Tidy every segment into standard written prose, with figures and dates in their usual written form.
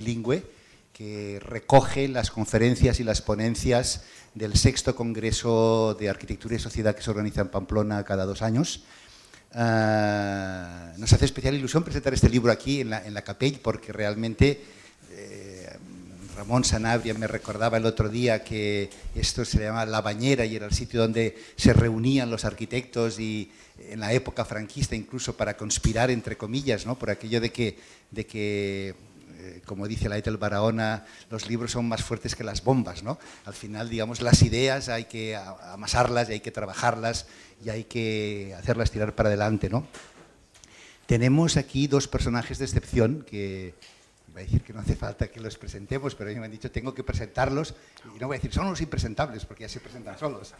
bilingüe que recoge las conferencias y las ponencias del 6º Congreso de Arquitectura y Sociedad que se organiza en Pamplona cada 2 años. Nos hace especial ilusión presentar este libro aquí en la Capell porque realmente Ramón Sanabria me recordaba el otro día que esto se llama La Bañera y era el sitio donde se reunían los arquitectos y en la época franquista incluso para conspirar entre comillas, ¿no? Por aquello de que como dice la Ethel Barahona, los libros son más fuertes que las bombas, ¿no? Al final, digamos, las ideas hay que amasarlas y hay que trabajarlas y hay que hacerlas tirar para adelante, ¿no? Tenemos aquí 2 personajes de excepción que voy a decir que no hace falta que los presentemos, pero ellos me han dicho tengo que presentarlos y no voy a decir son los impresentables porque ya se presentan solos.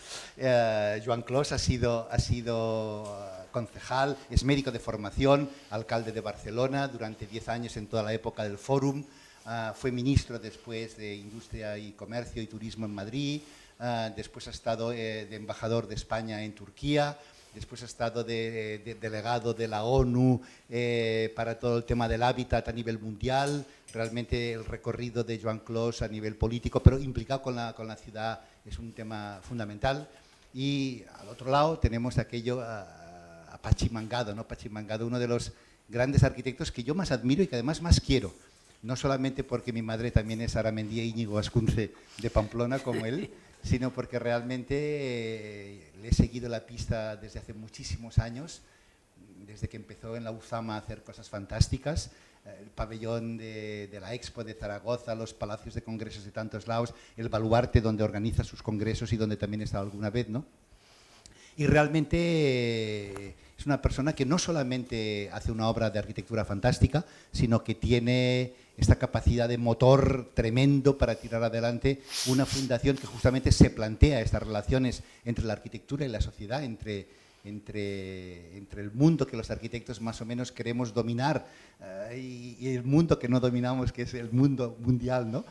Joan Clos ha sido concejal, es médico de formación, alcalde de Barcelona durante 10 años en toda la época del Fórum, fue ministro después de Industria y Comercio y Turismo en Madrid, después ha estado de embajador de España en Turquía, después ha estado de delegado de la ONU para todo el tema del hábitat a nivel mundial. Realmente el recorrido de Joan Clos a nivel político, pero implicado con la ciudad, es un tema fundamental. Y al otro lado tenemos aquello a Pachi Mangado, ¿no? Pachi Mangado, uno de los grandes arquitectos que yo más admiro y que además más quiero. No solamente porque mi madre también es Aramendía Íñigo Ascunce de Pamplona como él, sino porque realmente le he seguido la pista desde hace muchísimos años, desde que empezó en la UZAMA a hacer cosas fantásticas, el pabellón de la Expo de Zaragoza, los palacios de congresos de tantos lados, el baluarte donde organiza sus congresos y donde también he estado alguna vez, ¿no? Y realmente es una persona que no solamente hace una obra de arquitectura fantástica, sino que tiene esta capacidad de motor tremendo para tirar adelante una fundación que justamente se plantea estas relaciones entre la arquitectura y la sociedad, entre el mundo que los arquitectos más o menos queremos dominar y el mundo que no dominamos, que es el mundo mundial, ¿no?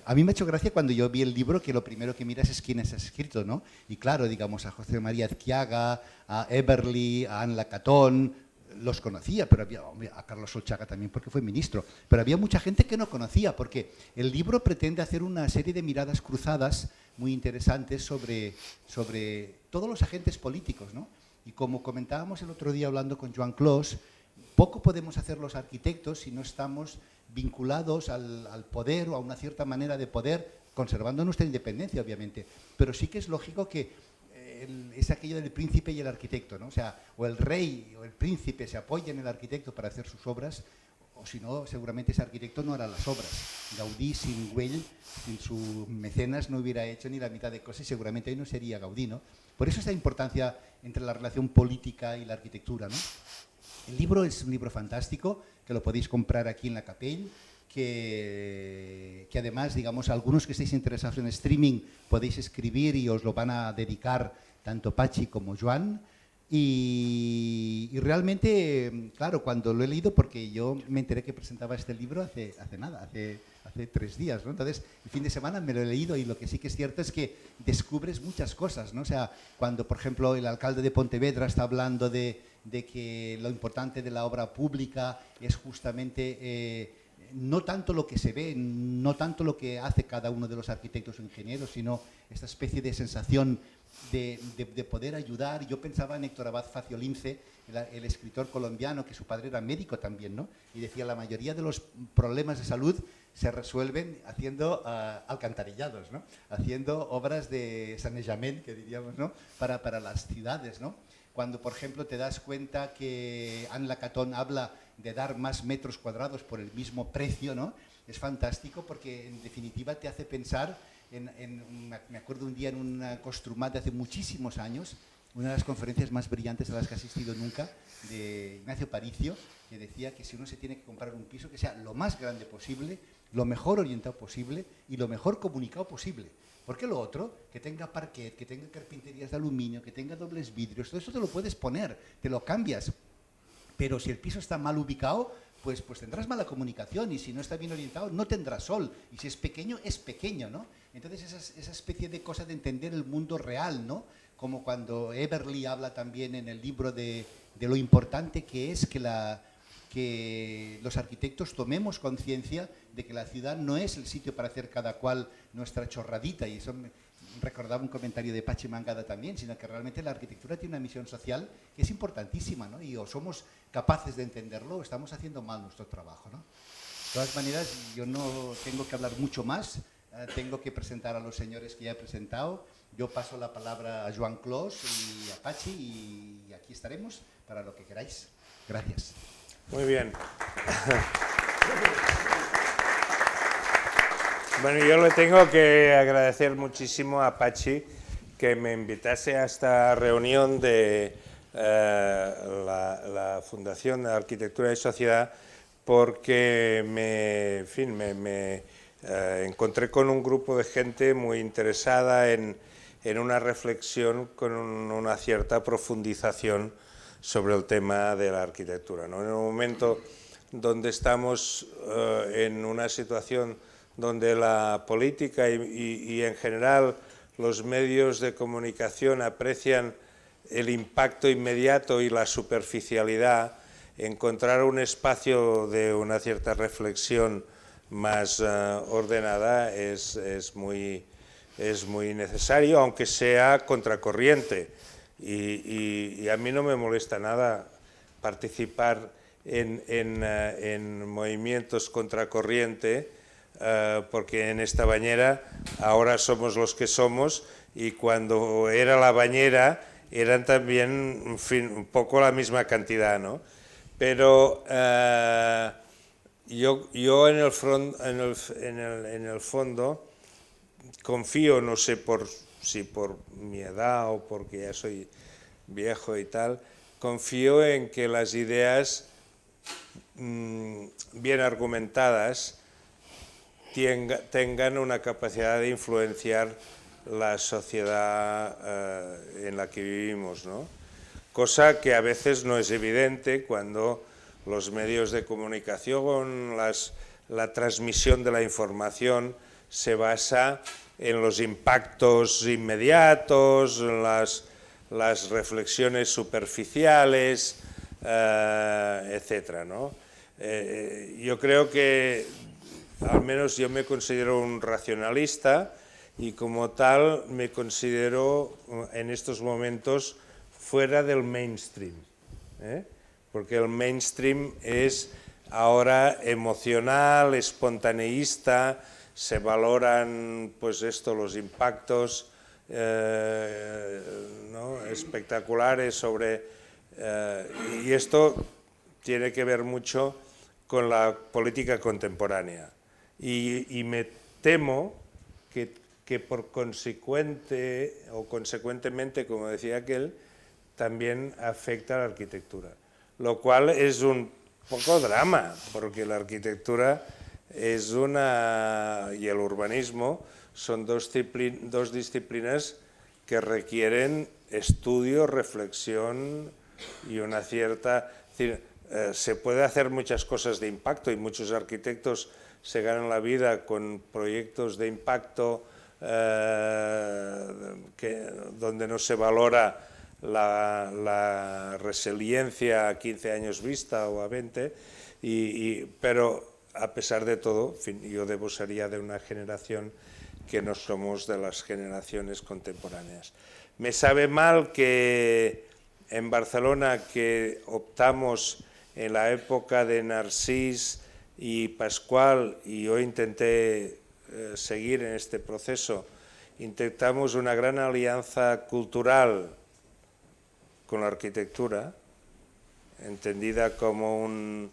A mí me ha hecho gracia cuando yo vi el libro que lo primero que miras es quién has escrito, ¿no? Y claro, digamos, a José María Azquiaga, a Eberly, a Anne Lacatón, los conocía, pero había, hombre, a Carlos Solchaga también porque fue ministro, pero había mucha gente que no conocía, porque el libro pretende hacer una serie de miradas cruzadas muy interesantes sobre todos los agentes políticos, ¿no? Y como comentábamos el otro día hablando con Joan Clos, poco podemos hacer los arquitectos si no estamos vinculados al poder o a una cierta manera de poder, conservando nuestra independencia, obviamente. Pero sí que es lógico que es aquello del príncipe y el arquitecto, ¿no? O sea, o el rey o el príncipe se apoyan en el arquitecto para hacer sus obras, o si no, seguramente ese arquitecto no hará las obras. Gaudí sin Güell, sin su mecenas, no hubiera hecho ni la mitad de cosas y seguramente hoy no sería Gaudí, ¿no? Por eso esta importancia entre la relación política y la arquitectura, ¿no? El libro es un libro fantástico, que lo podéis comprar aquí en la Capell, que además, digamos, algunos que estéis interesados en streaming podéis escribir y os lo van a dedicar tanto Pachi como Joan. Y realmente, claro, cuando lo he leído, porque yo me enteré que presentaba este libro hace 3 días, ¿no? Entonces, el fin de semana me lo he leído y lo que sí que es cierto es que descubres muchas cosas, ¿no? O sea, cuando, por ejemplo, el alcalde de Pontevedra está hablando de que lo importante de la obra pública es justamente no tanto lo que se ve, no tanto lo que hace cada uno de los arquitectos o ingenieros, sino esta especie de sensación de poder ayudar. Yo pensaba en Héctor Abad Faciolince, el escritor colombiano, que su padre era médico también, ¿no? Y decía, la mayoría de los problemas de salud se resuelven haciendo alcantarillados, ¿no? Haciendo obras de sanejament, que diríamos, ¿no? Para las ciudades, ¿no? Cuando, por ejemplo, te das cuenta que Anne Lacatón habla de dar más metros cuadrados por el mismo precio, ¿no? Es fantástico porque, en definitiva, te hace pensar me acuerdo un día en una Construmat de hace muchísimos años, una de las conferencias más brillantes a las que he asistido nunca, de Ignacio Paricio, que decía que si uno se tiene que comprar un piso, que sea lo más grande posible, lo mejor orientado posible y lo mejor comunicado posible. Porque lo otro, que tenga parquet, que tenga carpinterías de aluminio, que tenga dobles vidrios, todo eso te lo puedes poner, te lo cambias. Pero si el piso está mal ubicado, pues tendrás mala comunicación y si no está bien orientado no tendrás sol. Y si es pequeño, ¿no? Entonces esa especie de cosa de entender el mundo real, ¿no? Como cuando Eberly habla también en el libro de lo importante que es que los arquitectos tomemos conciencia de que la ciudad no es el sitio para hacer cada cual nuestra chorradita, y eso recordaba un comentario de Pachi Mangada también, sino que realmente la arquitectura tiene una misión social que es importantísima, ¿no? Y o somos capaces de entenderlo o estamos haciendo mal nuestro trabajo, ¿no? De todas maneras, yo no tengo que hablar mucho más, tengo que presentar a los señores que ya he presentado. Yo paso la palabra a Joan Clos y a Pachi y aquí estaremos para lo que queráis. Gracias. Muy bien. Bueno, yo le tengo que agradecer muchísimo a Pachi que me invitase a esta reunión de la Fundación de Arquitectura y Sociedad, porque me encontré con un grupo de gente muy interesada en una reflexión con una cierta profundización sobre el tema de la arquitectura, ¿no? En un momento donde estamos en una situación donde la política y en general los medios de comunicación aprecian el impacto inmediato y la superficialidad, encontrar un espacio de una cierta reflexión más ordenada es muy necesario, aunque sea contracorriente. Y a mí no me molesta nada participar en movimientos contracorriente, porque en esta bañera ahora somos los que somos, y cuando era la bañera eran también, en fin, un poco la misma cantidad, ¿no? Pero yo en el fondo confío, no sé si por mi edad o porque ya soy viejo y tal, confío en que las ideas bien argumentadas tengan una capacidad de influenciar la sociedad en la que vivimos, ¿no? Cosa que a veces no es evidente cuando los medios de comunicación, la transmisión de la información se basa en los impactos inmediatos, las reflexiones superficiales, etcétera, ¿no? Yo creo que, al menos yo me considero un racionalista, y como tal me considero en estos momentos fuera del mainstream, porque el mainstream es ahora emocional, espontaneísta, se valoran pues los impactos ¿no? espectaculares sobre... y esto tiene que ver mucho con la política contemporánea. Y me temo que por consecuente o consecuentemente, como decía aquel, también afecta a la arquitectura. Lo cual es un poco drama, porque la arquitectura es y el urbanismo son dos disciplinas que requieren estudio, reflexión y una cierta... Es decir, se puede hacer muchas cosas de impacto y muchos arquitectos se ganan la vida con proyectos de impacto donde no se valora la resiliencia a 15 años vista o a 20, pero a pesar de todo, en fin, yo sería de una generación que no somos de las generaciones contemporáneas. Me sabe mal que en Barcelona, que optamos en la época de Narcís y Pascual, y yo intenté seguir en este proceso, intentamos una gran alianza cultural con la arquitectura, entendida como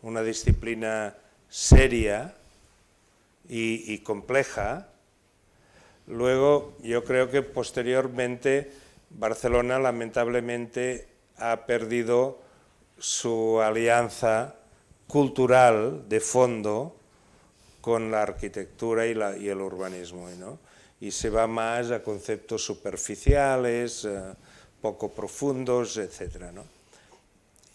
una disciplina seria y compleja. Luego, yo creo que posteriormente Barcelona lamentablemente ha perdido su alianza cultural de fondo con la arquitectura y el urbanismo, ¿no? Y se va más a conceptos superficiales, poco profundos, etcétera, ¿no?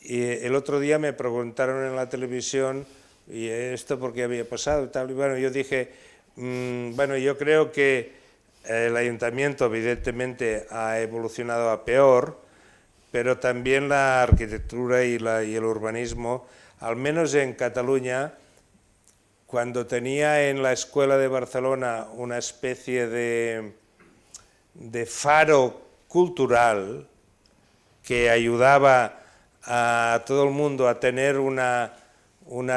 Y el otro día me preguntaron en la televisión, ¿y esto por qué había pasado? Y tal, y bueno, yo dije, bueno, yo creo que el ayuntamiento evidentemente ha evolucionado a peor, pero también la arquitectura y el urbanismo, al menos en Cataluña, cuando tenía en la Escuela de Barcelona una especie de faro cultural que ayudaba a todo el mundo a tener una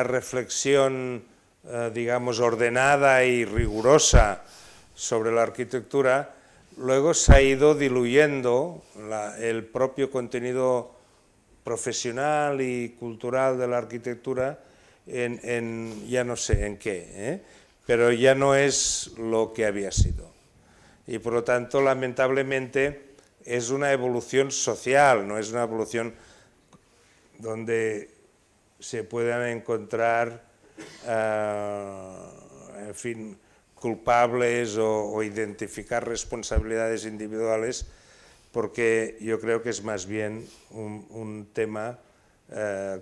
reflexión, digamos, ordenada y rigurosa sobre la arquitectura, luego se ha ido diluyendo el propio contenido profesional y cultural de la arquitectura en ya no sé en qué, pero ya no es lo que había sido. Y por lo tanto, lamentablemente, es una evolución social, no es una evolución donde se puedan encontrar, en fin, culpables o identificar responsabilidades individuales, porque yo creo que es más bien un tema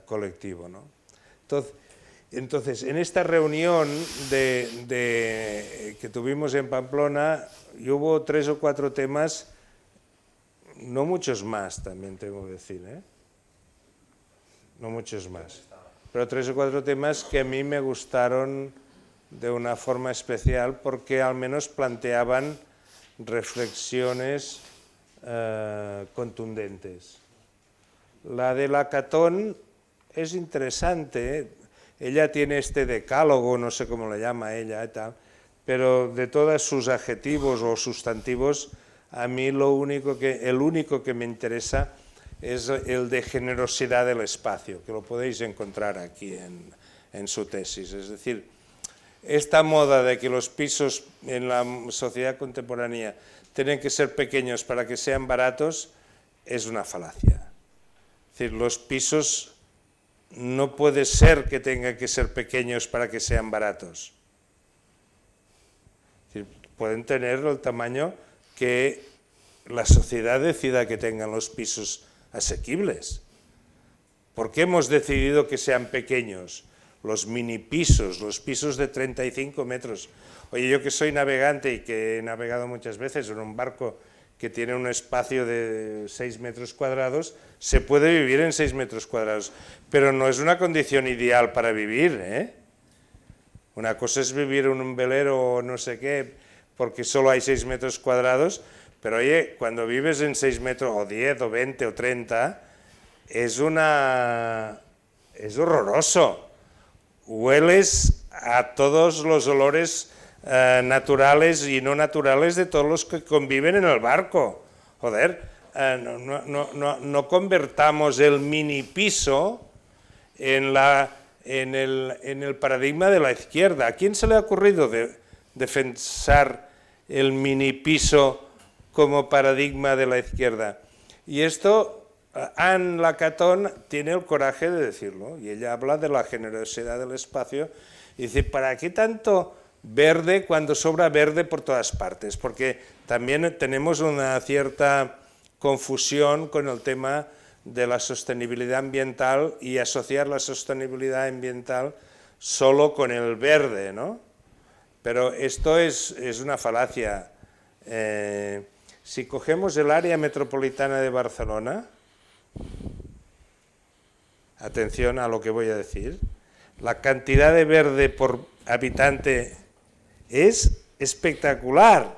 colectivo, ¿no? Entonces, en esta reunión que tuvimos en Pamplona, hubo 3 o 4 temas, no muchos más, también tengo que decir, no muchos más, pero 3 o 4 temas que a mí me gustaron de una forma especial porque al menos planteaban reflexiones contundentes. La de la Catón es interesante, ella tiene este decálogo, no sé cómo le llama ella y tal, pero de todos sus adjetivos o sustantivos, a mí el único que me interesa es el de generosidad del espacio, que lo podéis encontrar aquí en su tesis. Es decir, esta moda de que los pisos en la sociedad contemporánea tienen que ser pequeños para que sean baratos es una falacia. Es decir, los pisos no puede ser que tengan que ser pequeños para que sean baratos. Es decir, pueden tener el tamaño que la sociedad decida que tengan los pisos asequibles. ¿Por qué hemos decidido que sean pequeños? Los mini pisos, los pisos de 35 metros. Oye, yo que soy navegante y que he navegado muchas veces en un barco que tiene un espacio de 6 metros cuadrados, se puede vivir en 6 metros cuadrados, pero no es una condición ideal para vivir, Una cosa es vivir en un velero o no sé qué, porque solo hay 6 metros cuadrados, pero oye, cuando vives en 6 metros, o 10, o 20, o 30, es horroroso. Hueles a todos los olores naturales y no naturales de todos los que conviven en el barco. Joder, no convertamos el mini piso en el paradigma de la izquierda. ¿A quién se le ha ocurrido defensar el mini piso como paradigma de la izquierda? Y esto, Anne Lacaton tiene el coraje de decirlo, y ella habla de la generosidad del espacio, y dice, ¿para qué tanto verde cuando sobra verde por todas partes? Porque también tenemos una cierta confusión con el tema de la sostenibilidad ambiental y asociar la sostenibilidad ambiental solo con el verde, ¿no? Pero esto es una falacia. Si cogemos el área metropolitana de Barcelona, atención a lo que voy a decir, la cantidad de verde por habitante es espectacular.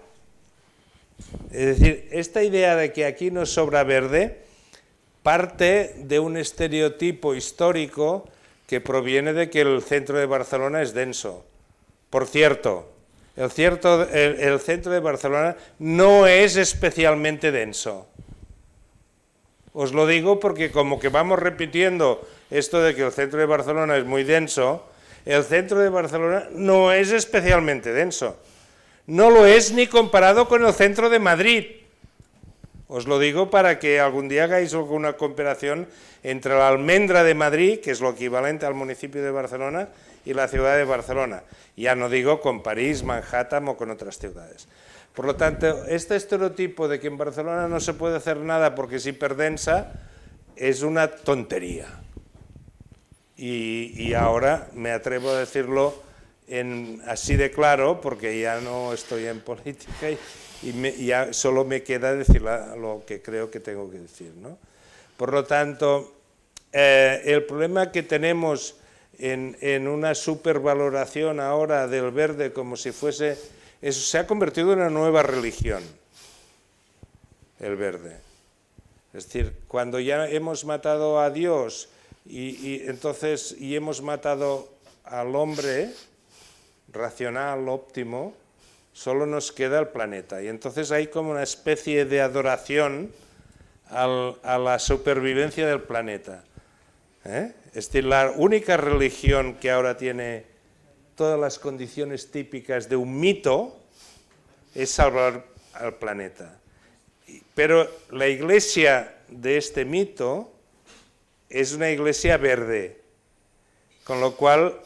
Es decir, esta idea de que aquí no sobra verde parte de un estereotipo histórico que proviene de que el centro de Barcelona es denso. Por cierto, el centro de Barcelona no es especialmente denso. Os lo digo porque como que vamos repitiendo esto de que el centro de Barcelona es muy denso, el centro de Barcelona no es especialmente denso. No lo es ni comparado con el centro de Madrid. Os lo digo para que algún día hagáis alguna comparación entre la Almendra de Madrid, que es lo equivalente al municipio de Barcelona, y la ciudad de Barcelona. Ya no digo con París, Manhattan o con otras ciudades. Por lo tanto, este estereotipo de que en Barcelona no se puede hacer nada porque es hiperdensa es una tontería. Y ahora me atrevo a decirlo así de claro, porque ya no estoy en política y ya solo me queda decir lo que creo que tengo que decir, ¿no? Por lo tanto, el problema que tenemos en una supervaloración ahora del verde como si fuese... Eso se ha convertido en una nueva religión, el verde. Es decir, cuando ya hemos matado a Dios y hemos matado al hombre racional, óptimo, solo nos queda el planeta. Y entonces hay como una especie de adoración a la supervivencia del planeta. Es decir, la única religión que ahora tiene todas las condiciones típicas de un mito es salvar al planeta. Pero la iglesia de este mito es una iglesia verde, con lo cual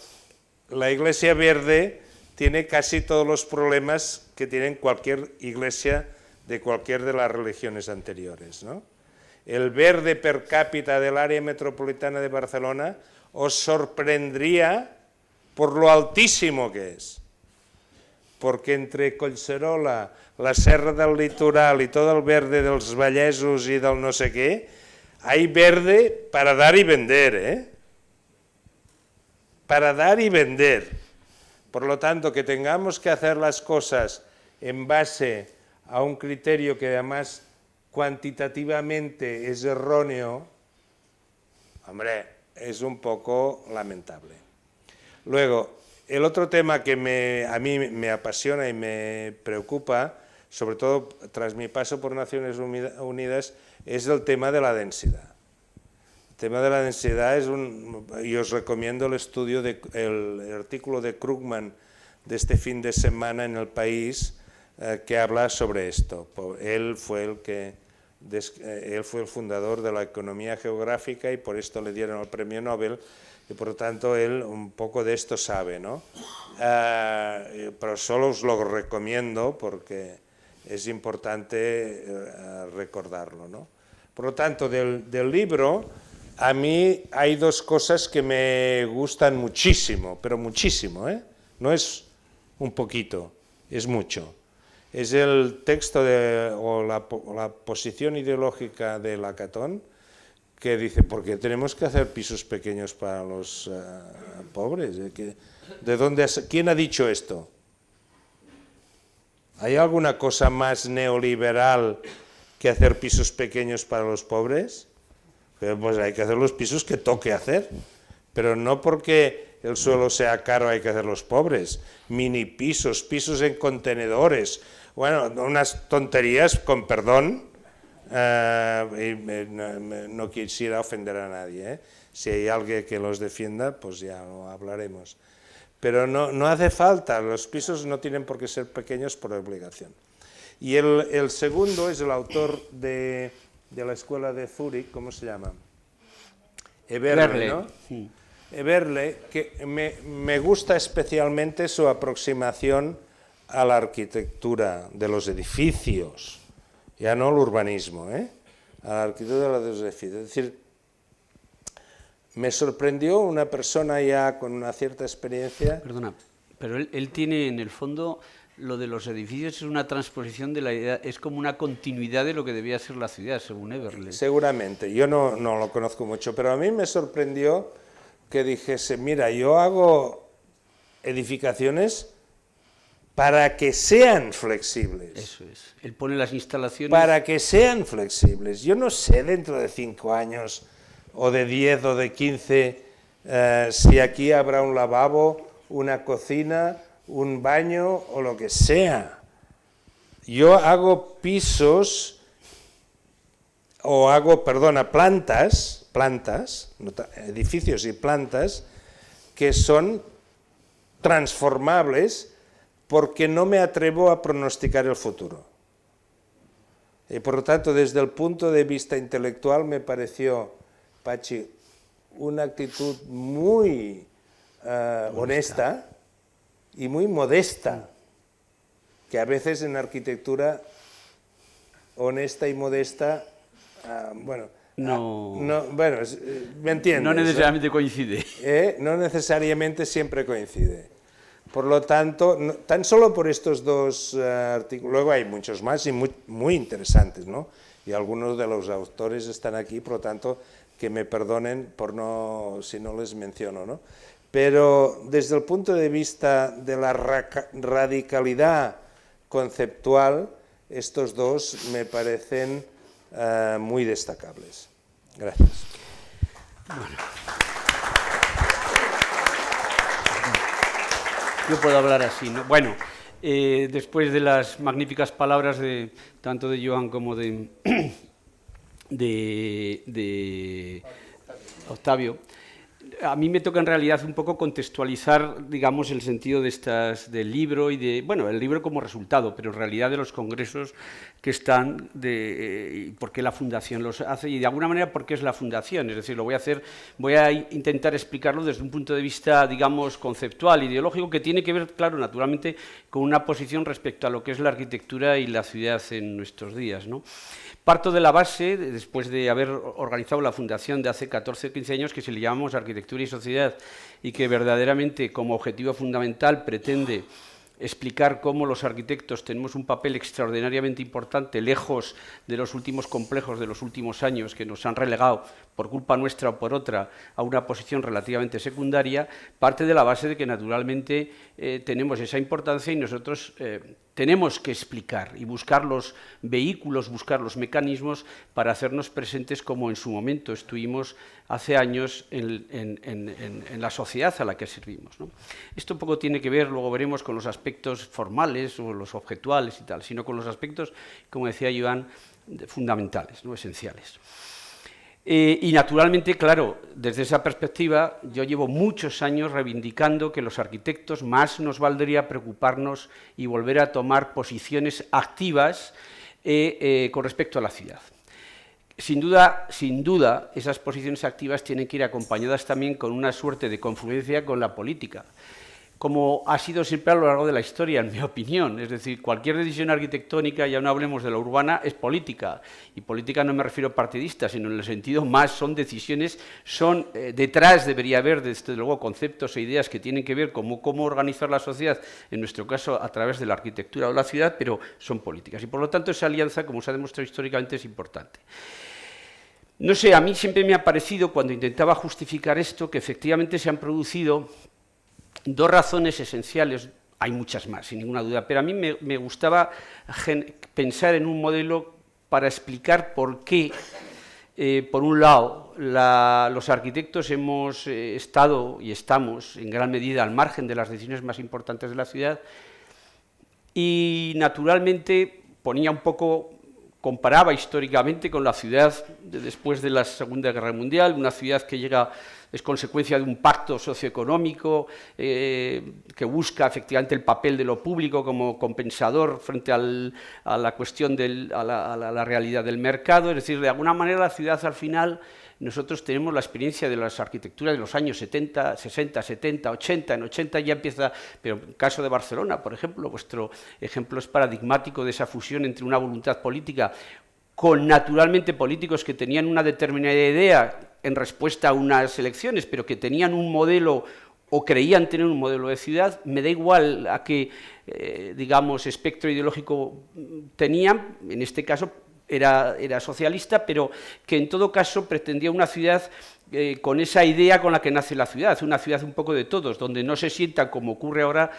la iglesia verde tiene casi todos los problemas que tienen cualquier iglesia de cualquier de las religiones anteriores, ¿no? El verde per cápita del área metropolitana de Barcelona os sorprendería por lo altísimo que es. Porque entre Collserola, la Serra del Litoral y todo el verde dels Vallesos y del no sé qué, hay verde para dar y vender, ¿eh? Para dar y vender. Por lo tanto, que tengamos que hacer las cosas en base a un criterio que además cuantitativamente es erróneo, hombre, es un poco lamentable. Luego, el otro tema que a mí me apasiona y me preocupa, sobre todo tras mi paso por Naciones Unidas, es el tema de la densidad. El tema de la densidad y os recomiendo el estudio, el artículo de Krugman de este fin de semana en El País, que habla sobre esto. Él fue el fundador de la economía geográfica y por esto le dieron el premio Nobel. Y por lo tanto él un poco de esto sabe, ¿no? Pero solo os lo recomiendo porque es importante recordarlo, ¿no? Por lo tanto, del libro, a mí hay dos cosas que me gustan muchísimo, pero muchísimo, ¿eh? No es un poquito, es mucho. Es el texto o la posición ideológica de Lacaton, que dice, ¿por qué tenemos que hacer pisos pequeños para los pobres? ¿Quién ha dicho esto? ¿Hay alguna cosa más neoliberal que hacer pisos pequeños para los pobres? Pues hay que hacer los pisos que toque hacer, pero no porque el suelo sea caro hay que hacer los pobres. Mini pisos, pisos en contenedores, bueno, unas tonterías, con perdón. No quisiera ofender a nadie, ¿eh? Si hay alguien que los defienda, pues ya lo hablaremos. Pero no hace falta, los pisos no tienen por qué ser pequeños por obligación. Y el segundo es el autor de la escuela de Zúrich, ¿cómo se llama? Eberle, ¿no? Sí. Eberle, que me gusta especialmente su aproximación a la arquitectura de los edificios. Ya no el urbanismo, a la arquitectura de los edificios. Es decir, me sorprendió una persona ya con una cierta experiencia. Perdona, pero él tiene en el fondo lo de los edificios, es una transposición de la idea, es como una continuidad de lo que debía ser la ciudad, según Eberle. Seguramente, yo no lo conozco mucho, pero a mí me sorprendió que dijese, mira, yo hago edificaciones para que sean flexibles. Eso es. Él pone las instalaciones... Para que sean flexibles. Yo no sé dentro de 5 años, o de 10 o de 15, si aquí habrá un lavabo, una cocina, un baño o lo que sea. Yo hago pisos, o hago, perdona, plantas, edificios y plantas, que son transformables porque no me atrevo a pronosticar el futuro. Y por lo tanto, desde el punto de vista intelectual, me pareció, Pachi, una actitud muy honesta y muy modesta, que a veces en arquitectura honesta y modesta, bueno, ¿me entiendes? No necesariamente coincide. No necesariamente siempre coincide. Por lo tanto, tan solo por estos dos artículos, luego hay muchos más y muy interesantes, ¿no? Y algunos de los autores están aquí, por lo tanto, que me perdonen si no les menciono, ¿no? pero desde el punto de vista de la radicalidad conceptual, estos dos me parecen muy destacables. Gracias. Bueno. Yo puedo hablar así, ¿no? Bueno, después de las magníficas palabras tanto de Joan como de Octavio, a mí me toca en realidad un poco contextualizar, digamos, el sentido del libro y bueno, el libro como resultado, pero en realidad de los congresos que están, y por qué la Fundación los hace y de alguna manera por qué es la Fundación. Es decir, voy a intentar explicarlo desde un punto de vista, digamos, conceptual, ideológico, que tiene que ver, claro, naturalmente, con una posición respecto a lo que es la arquitectura y la ciudad en nuestros días, ¿no? Parto de la base, después de haber organizado la fundación de hace 14 o 15 años, que se le llamamos Arquitectura y Sociedad, y que verdaderamente como objetivo fundamental pretende explicar cómo los arquitectos tenemos un papel extraordinariamente importante, lejos de los últimos complejos de los últimos años que nos han relegado, por culpa nuestra o por otra, a una posición relativamente secundaria, parte de la base de que naturalmente tenemos esa importancia y nosotros tenemos que explicar y buscar los vehículos, buscar los mecanismos para hacernos presentes como en su momento estuvimos hace años en la sociedad a la que servimos, ¿no? Esto poco tiene que ver, luego veremos, con los aspectos formales o los objetuales y tal, sino con los aspectos, como decía Joan, fundamentales, ¿no? Esenciales. Y naturalmente, claro, desde esa perspectiva, yo llevo muchos años reivindicando que los arquitectos más nos valdría preocuparnos y volver a tomar posiciones activas con respecto a la ciudad. Sin duda, esas posiciones activas tienen que ir acompañadas también con una suerte de confluencia con la política, como ha sido siempre a lo largo de la historia, en mi opinión. Es decir, cualquier decisión arquitectónica, ya no hablemos de la urbana, es política. Y política no me refiero partidista, sino en el sentido más, son decisiones, detrás debería haber, desde luego, conceptos e ideas que tienen que ver con cómo organizar la sociedad, en nuestro caso, a través de la arquitectura o la ciudad, pero son políticas. Y por lo tanto, esa alianza, como se ha demostrado históricamente, es importante. No sé, a mí siempre me ha parecido, cuando intentaba justificar esto, que efectivamente se han producido dos razones esenciales, hay muchas más, sin ninguna duda, pero a mí me gustaba pensar en un modelo para explicar por qué, por un lado, los arquitectos hemos estado y estamos en gran medida al margen de las decisiones más importantes de la ciudad y, naturalmente, comparaba históricamente con la ciudad después de la Segunda Guerra Mundial, una ciudad que es consecuencia de un pacto socioeconómico que busca efectivamente el papel de lo público como compensador frente a la cuestión a la realidad del mercado. Es decir, de alguna manera la ciudad al final, nosotros tenemos la experiencia de las arquitecturas de los años 70, 60, 70, 80, en 80 ya empieza, pero en el caso de Barcelona, por ejemplo, vuestro ejemplo es paradigmático de esa fusión entre una voluntad política con naturalmente políticos que tenían una determinada idea en respuesta a unas elecciones, pero que tenían un modelo o creían tener un modelo de ciudad. Me da igual a qué, digamos, espectro ideológico tenían, en este caso era socialista, pero que en todo caso pretendía una ciudad con esa idea con la que nace la ciudad, una ciudad un poco de todos, donde no se sientan, como ocurre ahora,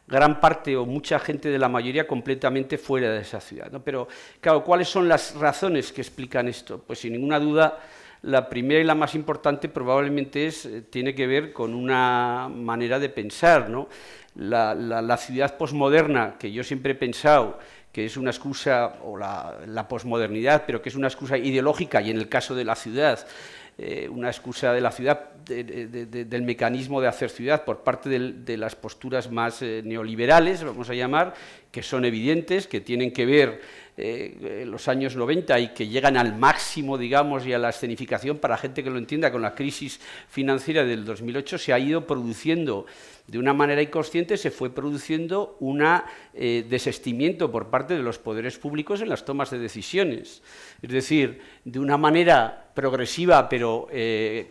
gran parte o mucha gente de la mayoría completamente fuera de esa ciudad, ¿no? Pero, claro, ¿cuáles son las razones que explican esto? Pues sin ninguna duda, la primera y la más importante probablemente tiene que ver con una manera de pensar, ¿no? La ciudad posmoderna, que yo siempre he pensado que es una excusa, o la posmodernidad, pero que es una excusa ideológica, y en el caso de la ciudad, una excusa de la ciudad, del mecanismo de hacer ciudad por parte de las posturas más neoliberales, vamos a llamar, que son evidentes, que tienen que ver los años 90 y que llegan al máximo, digamos, y a la escenificación, para gente que lo entienda, con la crisis financiera del 2008, se ha ido produciendo de una manera inconsciente, se fue produciendo un desistimiento por parte de los poderes públicos en las tomas de decisiones. Es decir, de una manera progresiva pero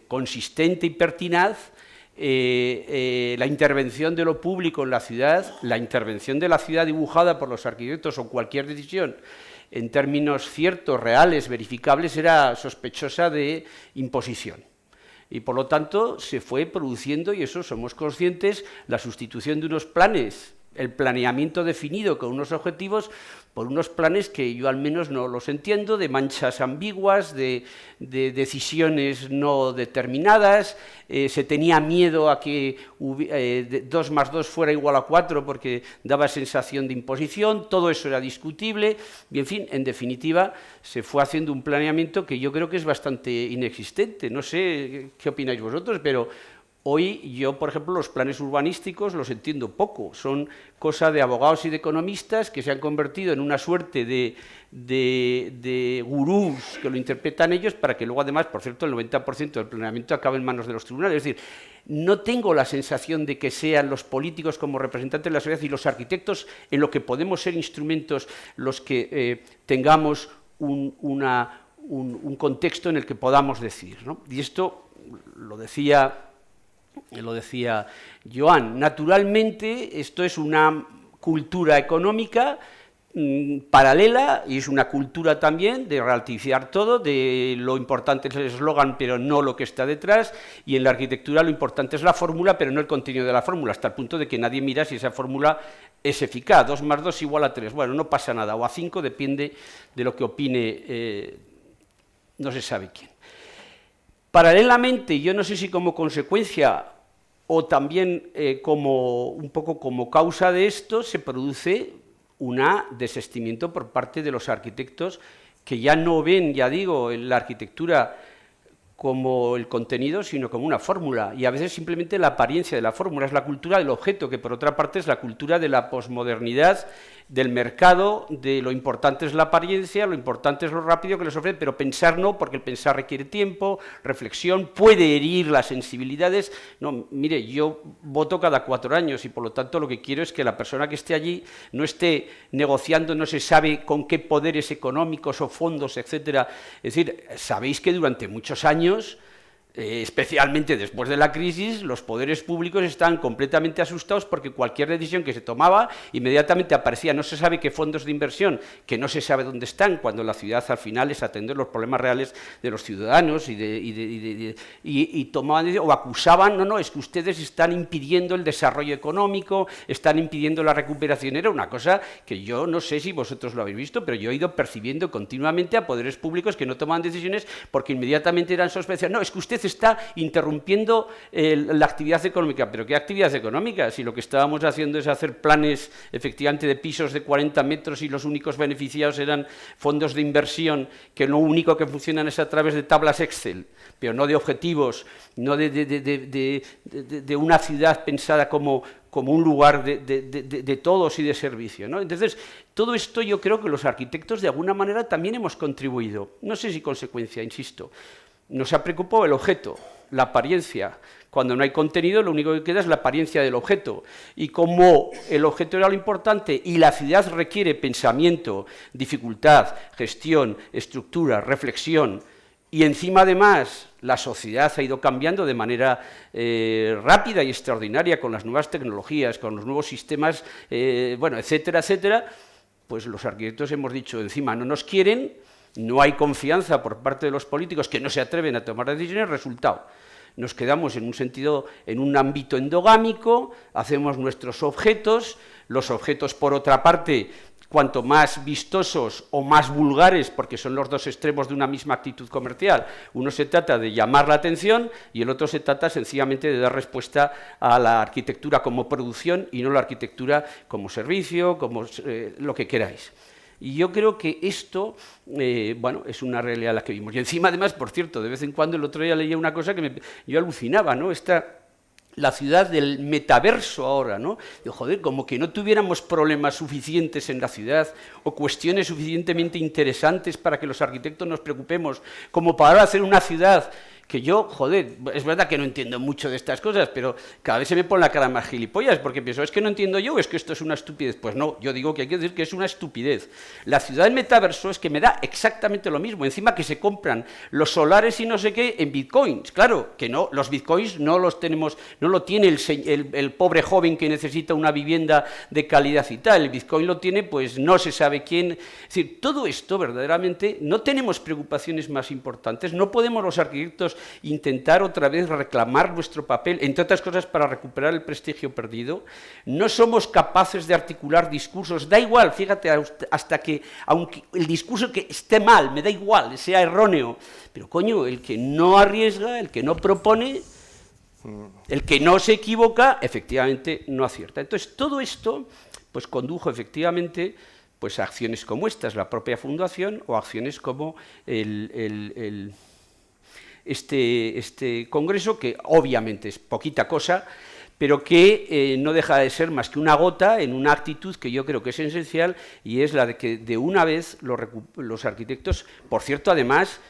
consistente y pertinaz, la intervención de lo público en la ciudad, la intervención de la ciudad dibujada por los arquitectos o cualquier decisión en términos ciertos, reales, verificables, era sospechosa de imposición. Y por lo tanto se fue produciendo, y eso somos conscientes, la sustitución de unos planes, el planeamiento definido con unos objetivos, por unos planes que yo al menos no los entiendo, de manchas ambiguas, de decisiones no determinadas. Se tenía miedo a que 2 más 2 fuera igual a 4 porque daba sensación de imposición, todo eso era discutible, y en fin, en definitiva, se fue haciendo un planeamiento que yo creo que es bastante inexistente. No sé qué opináis vosotros, pero hoy yo, por ejemplo, los planes urbanísticos los entiendo poco, son cosa de abogados y de economistas que se han convertido en una suerte de gurús que lo interpretan ellos para que luego, además, por cierto, el 90% del planeamiento acabe en manos de los tribunales. Es decir, no tengo la sensación de que sean los políticos como representantes de la sociedad y los arquitectos en lo que podemos ser instrumentos los que tengamos un contexto en el que podamos decidir, ¿no? Y esto lo decía Joan, naturalmente esto es una cultura económica paralela y es una cultura también de relativizar todo, de lo importante es el eslogan pero no lo que está detrás, y en la arquitectura lo importante es la fórmula pero no el contenido de la fórmula, hasta el punto de que nadie mira si esa fórmula es eficaz. 2 más 2 igual a 3, bueno, no pasa nada, o a 5, depende de lo que opine no se sabe quién. Paralelamente, yo no sé si como consecuencia o también un poco como causa de esto, se produce un desistimiento por parte de los arquitectos que ya no ven, ya digo, en la arquitectura como el contenido, sino como una fórmula, y a veces simplemente la apariencia de la fórmula, es la cultura del objeto, que por otra parte es la cultura de la posmodernidad, del mercado, de lo importante es la apariencia, lo importante es lo rápido que les ofrece, pero pensar no, porque el pensar requiere tiempo, reflexión, puede herir las sensibilidades. No, mire, yo voto cada 4 años y por lo tanto lo que quiero es que la persona que esté allí no esté negociando, no se sabe con qué poderes económicos o fondos, etcétera. Es decir, sabéis que durante muchos años, especialmente después de la crisis, los poderes públicos están completamente asustados porque cualquier decisión que se tomaba inmediatamente aparecía, no se sabe qué fondos de inversión, que no se sabe dónde están, cuando la ciudad al final es atender los problemas reales de los ciudadanos y tomaban o acusaban, no, es que ustedes están impidiendo el desarrollo económico, están impidiendo la recuperación. Era una cosa que yo no sé si vosotros lo habéis visto, pero yo he ido percibiendo continuamente a poderes públicos que no tomaban decisiones porque inmediatamente eran sospechosos. No, es que usted está interrumpiendo la actividad económica. ¿Pero qué actividad económica? Si lo que estábamos haciendo es hacer planes, efectivamente, de pisos de 40 metros y los únicos beneficiados eran fondos de inversión, que lo único que funcionan es a través de tablas Excel, pero no de objetivos, no de una ciudad pensada como un lugar de todos y de servicio, ¿no? Entonces, todo esto yo creo que los arquitectos de alguna manera también hemos contribuido. No sé si consecuencia, insisto. Nos ha preocupado el objeto, la apariencia. Cuando no hay contenido, lo único que queda es la apariencia del objeto. Y como el objeto era lo importante y la ciudad requiere pensamiento, dificultad, gestión, estructura, reflexión, y encima, además, la sociedad ha ido cambiando de manera rápida y extraordinaria con las nuevas tecnologías, con los nuevos sistemas, bueno, etcétera, etcétera, pues los arquitectos hemos dicho, encima no nos quieren, no hay confianza por parte de los políticos que no se atreven a tomar decisiones, resultado. Nos quedamos en un sentido, en un ámbito endogámico, hacemos nuestros objetos, los objetos, por otra parte, cuanto más vistosos o más vulgares, porque son los dos extremos de una misma actitud comercial. Uno se trata de llamar la atención y el otro se trata sencillamente de dar respuesta a la arquitectura como producción y no la arquitectura como servicio, como lo que queráis. Y yo creo que esto, bueno, es una realidad la que vimos. Y encima, además, por cierto, de vez en cuando, el otro día leía una cosa que yo alucinaba, ¿no? La ciudad del metaverso ahora, ¿no? Digo, joder, como que no tuviéramos problemas suficientes en la ciudad o cuestiones suficientemente interesantes para que los arquitectos nos preocupemos, como para hacer una ciudad que yo, joder, es verdad que no entiendo mucho de estas cosas, pero cada vez se me pone la cara más gilipollas, porque pienso, es que no entiendo yo, es que esto es una estupidez. Pues no, yo digo que hay que decir que es una estupidez. La ciudad del metaverso es que me da exactamente lo mismo, encima que se compran los solares y no sé qué en bitcoins. Claro, que no, los bitcoins no los tenemos, no lo tiene el pobre joven que necesita una vivienda de calidad y tal, el bitcoin lo tiene, pues no se sabe quién. Es decir, todo esto verdaderamente no tenemos preocupaciones más importantes, no podemos los arquitectos intentar otra vez reclamar nuestro papel, entre otras cosas para recuperar el prestigio perdido. No somos capaces de articular discursos, da igual, fíjate, hasta que, aunque el discurso que esté mal, me da igual, sea erróneo, pero coño, el que no arriesga, el que no propone, el que no se equivoca, efectivamente no acierta. Entonces, todo esto pues condujo efectivamente pues a acciones como estas, la propia fundación, o acciones como este congreso, que obviamente es poquita cosa, pero que no deja de ser más que una gota en una actitud que yo creo que es esencial, y es la de que de una vez los arquitectos, por cierto, además,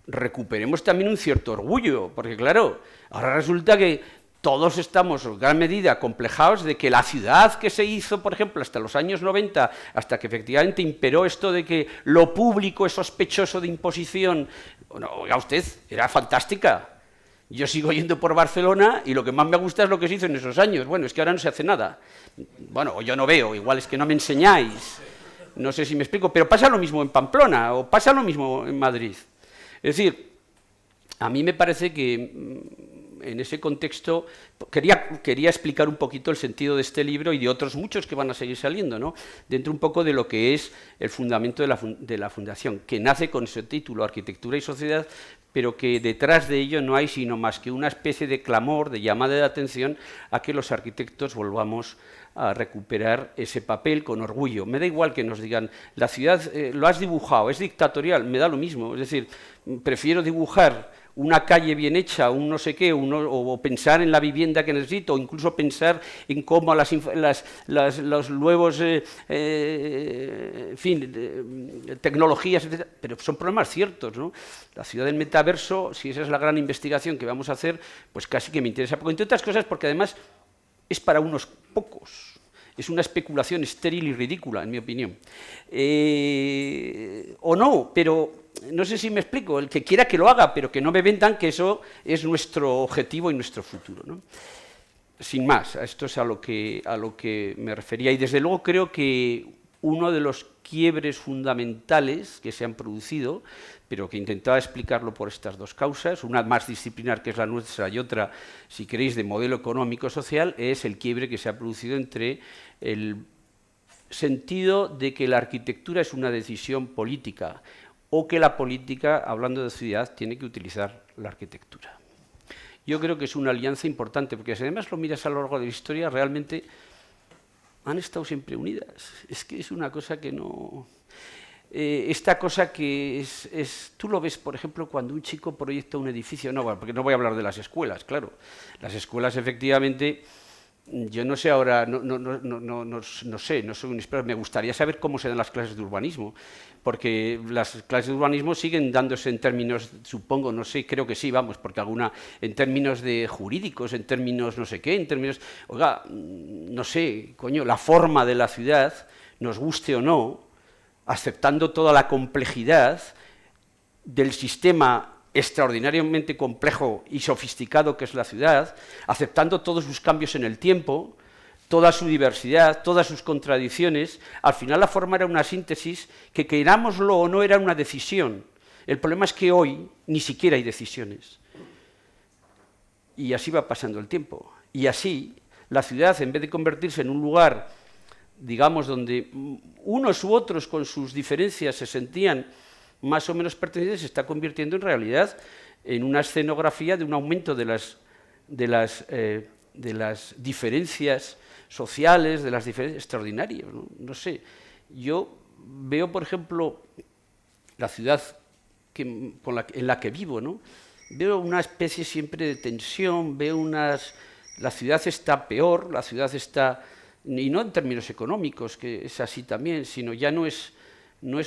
recuperemos también un cierto orgullo, porque claro, ahora resulta que todos estamos en gran medida acomplejados de que la ciudad que se hizo, por ejemplo, hasta los años 90, hasta que efectivamente imperó esto de que lo público es sospechoso de imposición, bueno, oiga usted, era fantástica. Yo sigo yendo por Barcelona y lo que más me gusta es lo que se hizo en esos años. Bueno, es que ahora no se hace nada. Bueno, yo no veo, igual es que no me enseñáis. No sé si me explico, pero pasa lo mismo en Pamplona o pasa lo mismo en Madrid. Es decir, a mí me parece que en ese contexto quería explicar un poquito el sentido de este libro y de otros muchos que van a seguir saliendo, ¿no? Dentro un poco de lo que es el fundamento de la fundación, que nace con ese título, Arquitectura y Sociedad, pero que detrás de ello no hay sino más que una especie de clamor, de llamada de atención a que los arquitectos volvamos a recuperar ese papel con orgullo. Me da igual que nos digan, la ciudad lo has dibujado, es dictatorial, me da lo mismo, es decir, prefiero dibujar una calle bien hecha, un no sé qué, o pensar en la vivienda que necesito, o incluso pensar en cómo los nuevos tecnologías, etc. Pero son problemas ciertos, ¿no? La ciudad del metaverso, si esa es la gran investigación que vamos a hacer, pues casi que me interesa poco. Entre otras cosas porque además es para unos pocos. Es una especulación estéril y ridícula, en mi opinión. O no, pero no sé si me explico, el que quiera que lo haga, pero que no me vendan que eso es nuestro objetivo y nuestro futuro, ¿no? Sin más, esto es a lo que me refería. Y desde luego creo que uno de los quiebres fundamentales que se han producido, pero que intentaba explicarlo por estas dos causas, una más disciplinar, que es la nuestra, y otra, si queréis, de modelo económico-social, es el quiebre que se ha producido entre el sentido de que la arquitectura es una decisión política, o que la política, hablando de ciudad, tiene que utilizar la arquitectura. Yo creo que es una alianza importante, porque si además lo miras a lo largo de la historia, realmente han estado siempre unidas. Es que es una cosa que no... esta cosa que es... Tú lo ves, por ejemplo, cuando un chico proyecta un edificio, no, porque no voy a hablar de las escuelas, claro. Las escuelas, efectivamente, yo no sé ahora, no sé, no soy un experto, me gustaría saber cómo se dan las clases de urbanismo, porque las clases de urbanismo siguen dándose en términos, supongo, no sé, creo que sí, vamos, porque alguna, en términos de jurídicos, en términos no sé qué, en términos, oiga, no sé, coño, la forma de la ciudad, nos guste o no, aceptando toda la complejidad del sistema extraordinariamente complejo y sofisticado que es la ciudad, aceptando todos sus cambios en el tiempo, toda su diversidad, todas sus contradicciones. Al final la forma era una síntesis que, querámoslo o no, era una decisión. El problema es que hoy ni siquiera hay decisiones. Y así va pasando el tiempo. Y así la ciudad, en vez de convertirse en un lugar, digamos, donde unos u otros con sus diferencias se sentían más o menos pertenecientes, se está convirtiendo en realidad en una escenografía de un aumento de las diferencias sociales, de las diferencias extraordinarias, ¿no? No sé, yo veo, por ejemplo, la ciudad en la que vivo, ¿no? Veo una especie siempre de tensión, la ciudad está peor, la ciudad está, y no en términos económicos, que es así también, sino ya no es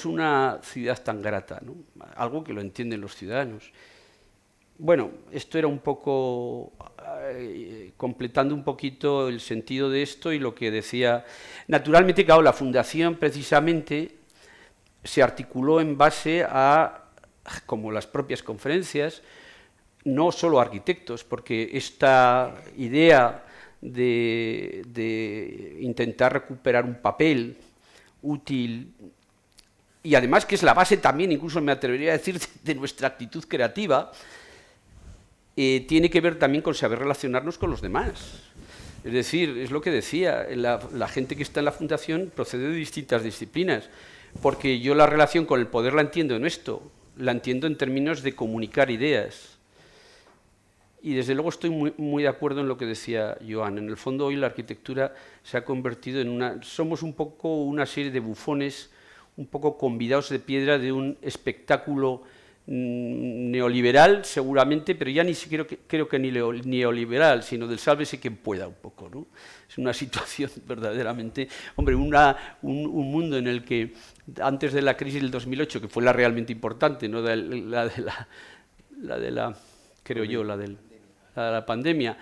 una ciudad tan grata, ¿no? Algo que lo entienden los ciudadanos. Bueno, esto era un poco, completando un poquito el sentido de esto y lo que decía. Naturalmente, claro, la Fundación precisamente se articuló en base a, como las propias conferencias, no solo arquitectos, porque esta idea de intentar recuperar un papel útil, y además que es la base también, incluso me atrevería a decir, de nuestra actitud creativa, tiene que ver también con saber relacionarnos con los demás. Es decir, es lo que decía, la gente que está en la Fundación procede de distintas disciplinas, porque yo la relación con el poder la entiendo en esto, la entiendo en términos de comunicar ideas. Y desde luego estoy muy de acuerdo en lo que decía Joan. En el fondo hoy la arquitectura se ha convertido en somos un poco una serie de bufones, un poco convidados de piedra de un espectáculo neoliberal seguramente, pero ya ni siquiera creo que ni neoliberal, sino del sálvese quien pueda un poco, ¿no? Es una situación verdaderamente, hombre, un mundo en el que antes de la crisis del 2008, que fue la realmente importante, no creo yo, la de la pandemia,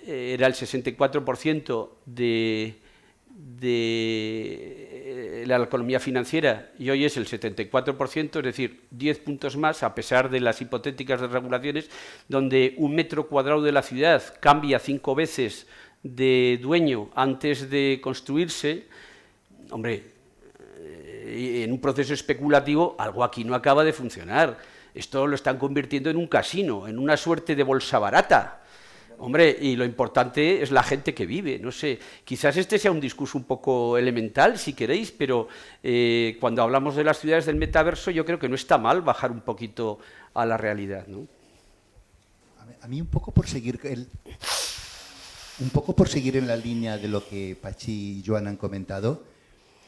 era el 64% de la economía financiera y hoy es el 74%, es decir, 10 puntos más, a pesar de las hipotéticas desregulaciones, donde un metro cuadrado de la ciudad cambia 5 veces de dueño antes de construirse. Hombre, en un proceso especulativo algo aquí no acaba de funcionar. Esto lo están convirtiendo en un casino, en una suerte de bolsa barata. Hombre, y lo importante es la gente que vive, no sé, quizás este sea un discurso un poco elemental, si queréis, pero cuando hablamos de las ciudades del metaverso, yo creo que no está mal bajar un poquito a la realidad, ¿no? A mí un poco por seguir en la línea de lo que Patxi y Joan han comentado,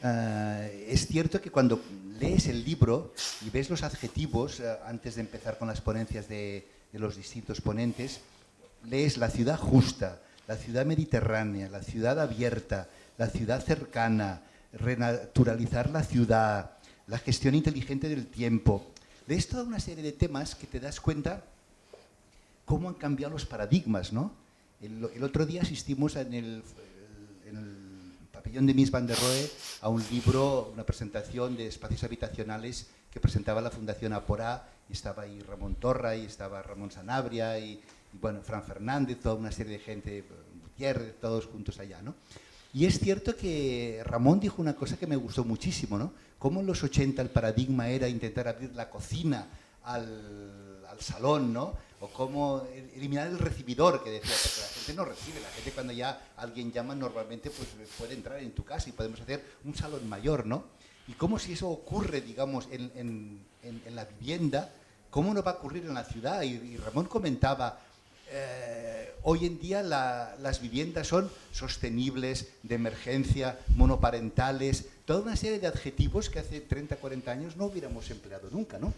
es cierto que cuando lees el libro y ves los adjetivos, antes de empezar con las ponencias de los distintos ponentes, lees la ciudad justa, la ciudad mediterránea, la ciudad abierta, la ciudad cercana, renaturalizar la ciudad, la gestión inteligente del tiempo. Lees toda una serie de temas que te das cuenta cómo han cambiado los paradigmas, ¿no? El otro día asistimos en el pabellón de Mies van der Rohe a un libro, una presentación de espacios habitacionales que presentaba la Fundación Aporá, y estaba ahí Ramón Torra, y estaba Ramón Sanabria, y bueno, Fran Fernández, toda una serie de gente, Gutiérrez, todos juntos allá, ¿no? Y es cierto que Ramón dijo una cosa que me gustó muchísimo, ¿no? Cómo en los 80 el paradigma era intentar abrir la cocina al salón, ¿no? O cómo eliminar el recibidor, que decía, porque la gente no recibe, la gente cuando ya alguien llama normalmente pues puede entrar en tu casa y podemos hacer un salón mayor, ¿no? Y cómo si eso ocurre, digamos, en la vivienda, ¿cómo no va a ocurrir en la ciudad? Y Ramón comentaba, hoy en día las viviendas son sostenibles, de emergencia, monoparentales, toda una serie de adjetivos que hace 30, 40 años no hubiéramos empleado nunca, ¿no?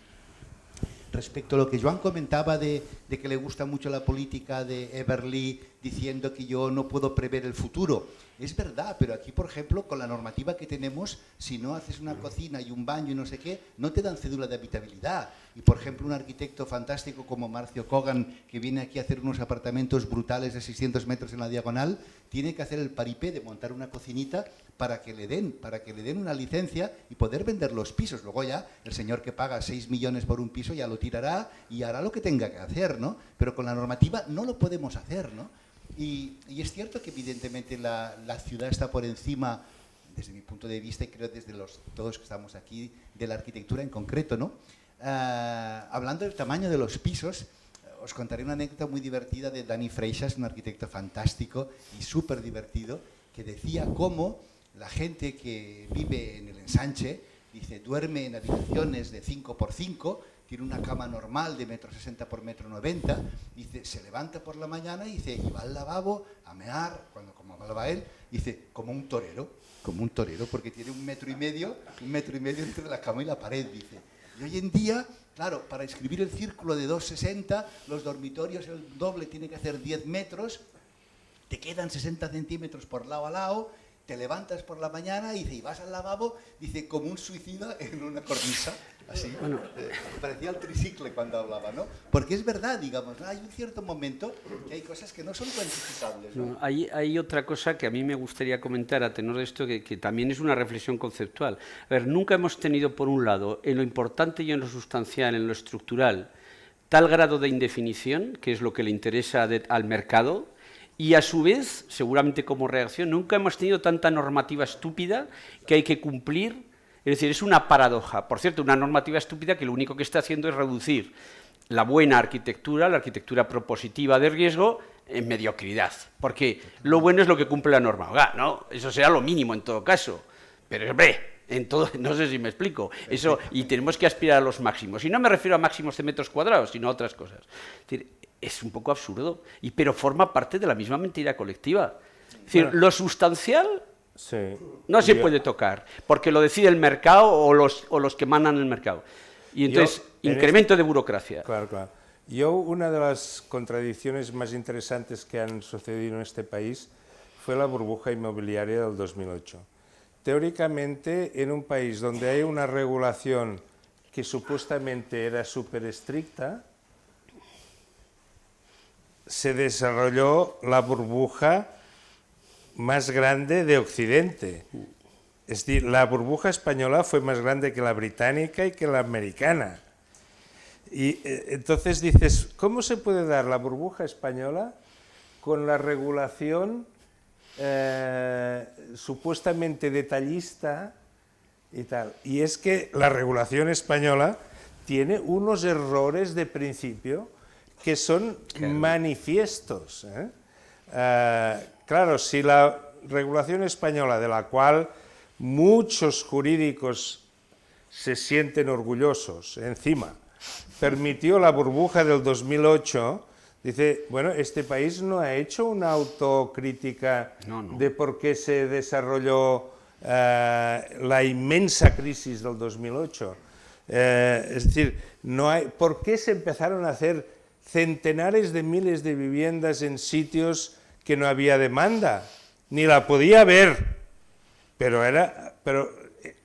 Respecto a lo que Joan comentaba de que le gusta mucho la política de Everly, diciendo que yo no puedo prever el futuro. Es verdad, pero aquí, por ejemplo, con la normativa que tenemos, si no haces una cocina y un baño y no sé qué, no te dan cédula de habitabilidad. Y, por ejemplo, un arquitecto fantástico como Marcio Kogan, que viene aquí a hacer unos apartamentos brutales de 600 metros en la diagonal, tiene que hacer el paripé de montar una cocinita para que le den una licencia y poder vender los pisos. Luego ya el señor que paga 6 millones por un piso ya lo tirará y hará lo que tenga que hacer, ¿no? Pero con la normativa no lo podemos hacer, ¿no? Y es cierto que evidentemente la ciudad está por encima, desde mi punto de vista y creo desde todos que estamos aquí, de la arquitectura en concreto, ¿no? Hablando del tamaño de los pisos, os contaré una anécdota muy divertida de Dani Freixas, un arquitecto fantástico y súper divertido, que decía cómo la gente que vive en el Ensanche, dice, duerme en habitaciones de 5x5, tiene una cama normal de 1,60 por 1,90 m, dice, se levanta por la mañana y dice, y va al lavabo a mear, como va él, dice, como un torero, porque tiene 1,5 m entre la cama y la pared, dice. Y hoy en día, claro, para escribir el círculo de 2,60, los dormitorios, el doble tiene que hacer 10 metros, te quedan 60 centímetros por lado a lado, te levantas por la mañana y vas al lavabo, dice, como un suicida en una cornisa, así. Bueno, parecía el tricicle cuando hablaba, ¿no? Porque es verdad, digamos, hay un cierto momento que hay cosas que no son cuantificables, ¿no? Hay otra cosa que a mí me gustaría comentar a tenor de esto, que también es una reflexión conceptual. A ver, nunca hemos tenido, por un lado, en lo importante y en lo sustancial, en lo estructural, tal grado de indefinición, que es lo que le interesa al mercado, y a su vez, seguramente como reacción, nunca hemos tenido tanta normativa estúpida que hay que cumplir. Es decir, es una paradoja. Por cierto, una normativa estúpida que lo único que está haciendo es reducir la buena arquitectura, la arquitectura propositiva de riesgo, en mediocridad, porque lo bueno es lo que cumple la norma, oiga, ¿no? Eso será lo mínimo en todo caso, pero hombre, en todo, no sé si me explico, eso, y tenemos que aspirar a los máximos, y no me refiero a máximos de metros cuadrados, sino a otras cosas. Es decir, es un poco absurdo, pero forma parte de la misma mentira colectiva. Es decir, lo sustancial no se puede tocar, porque lo decide el mercado o los que mandan el mercado. Y entonces, incremento de burocracia. Claro, claro. Una de las contradicciones más interesantes que han sucedido en este país fue la burbuja inmobiliaria del 2008. Teóricamente, en un país donde hay una regulación que supuestamente era súper estricta, se desarrolló la burbuja más grande de Occidente. Es decir, la burbuja española fue más grande que la británica y que la americana. Y entonces dices, ¿cómo se puede dar la burbuja española con la regulación supuestamente detallista y tal? Y es que la regulación española tiene unos errores de principio que son manifiestos. Claro, si la regulación española, de la cual muchos jurídicos se sienten orgullosos, encima, permitió la burbuja del 2008, dice, bueno, este país no ha hecho una autocrítica de por qué se desarrolló la inmensa crisis del 2008. Es decir, ¿por qué se empezaron a hacer centenares de miles de viviendas en sitios que no había demanda? Ni la podía haber, pero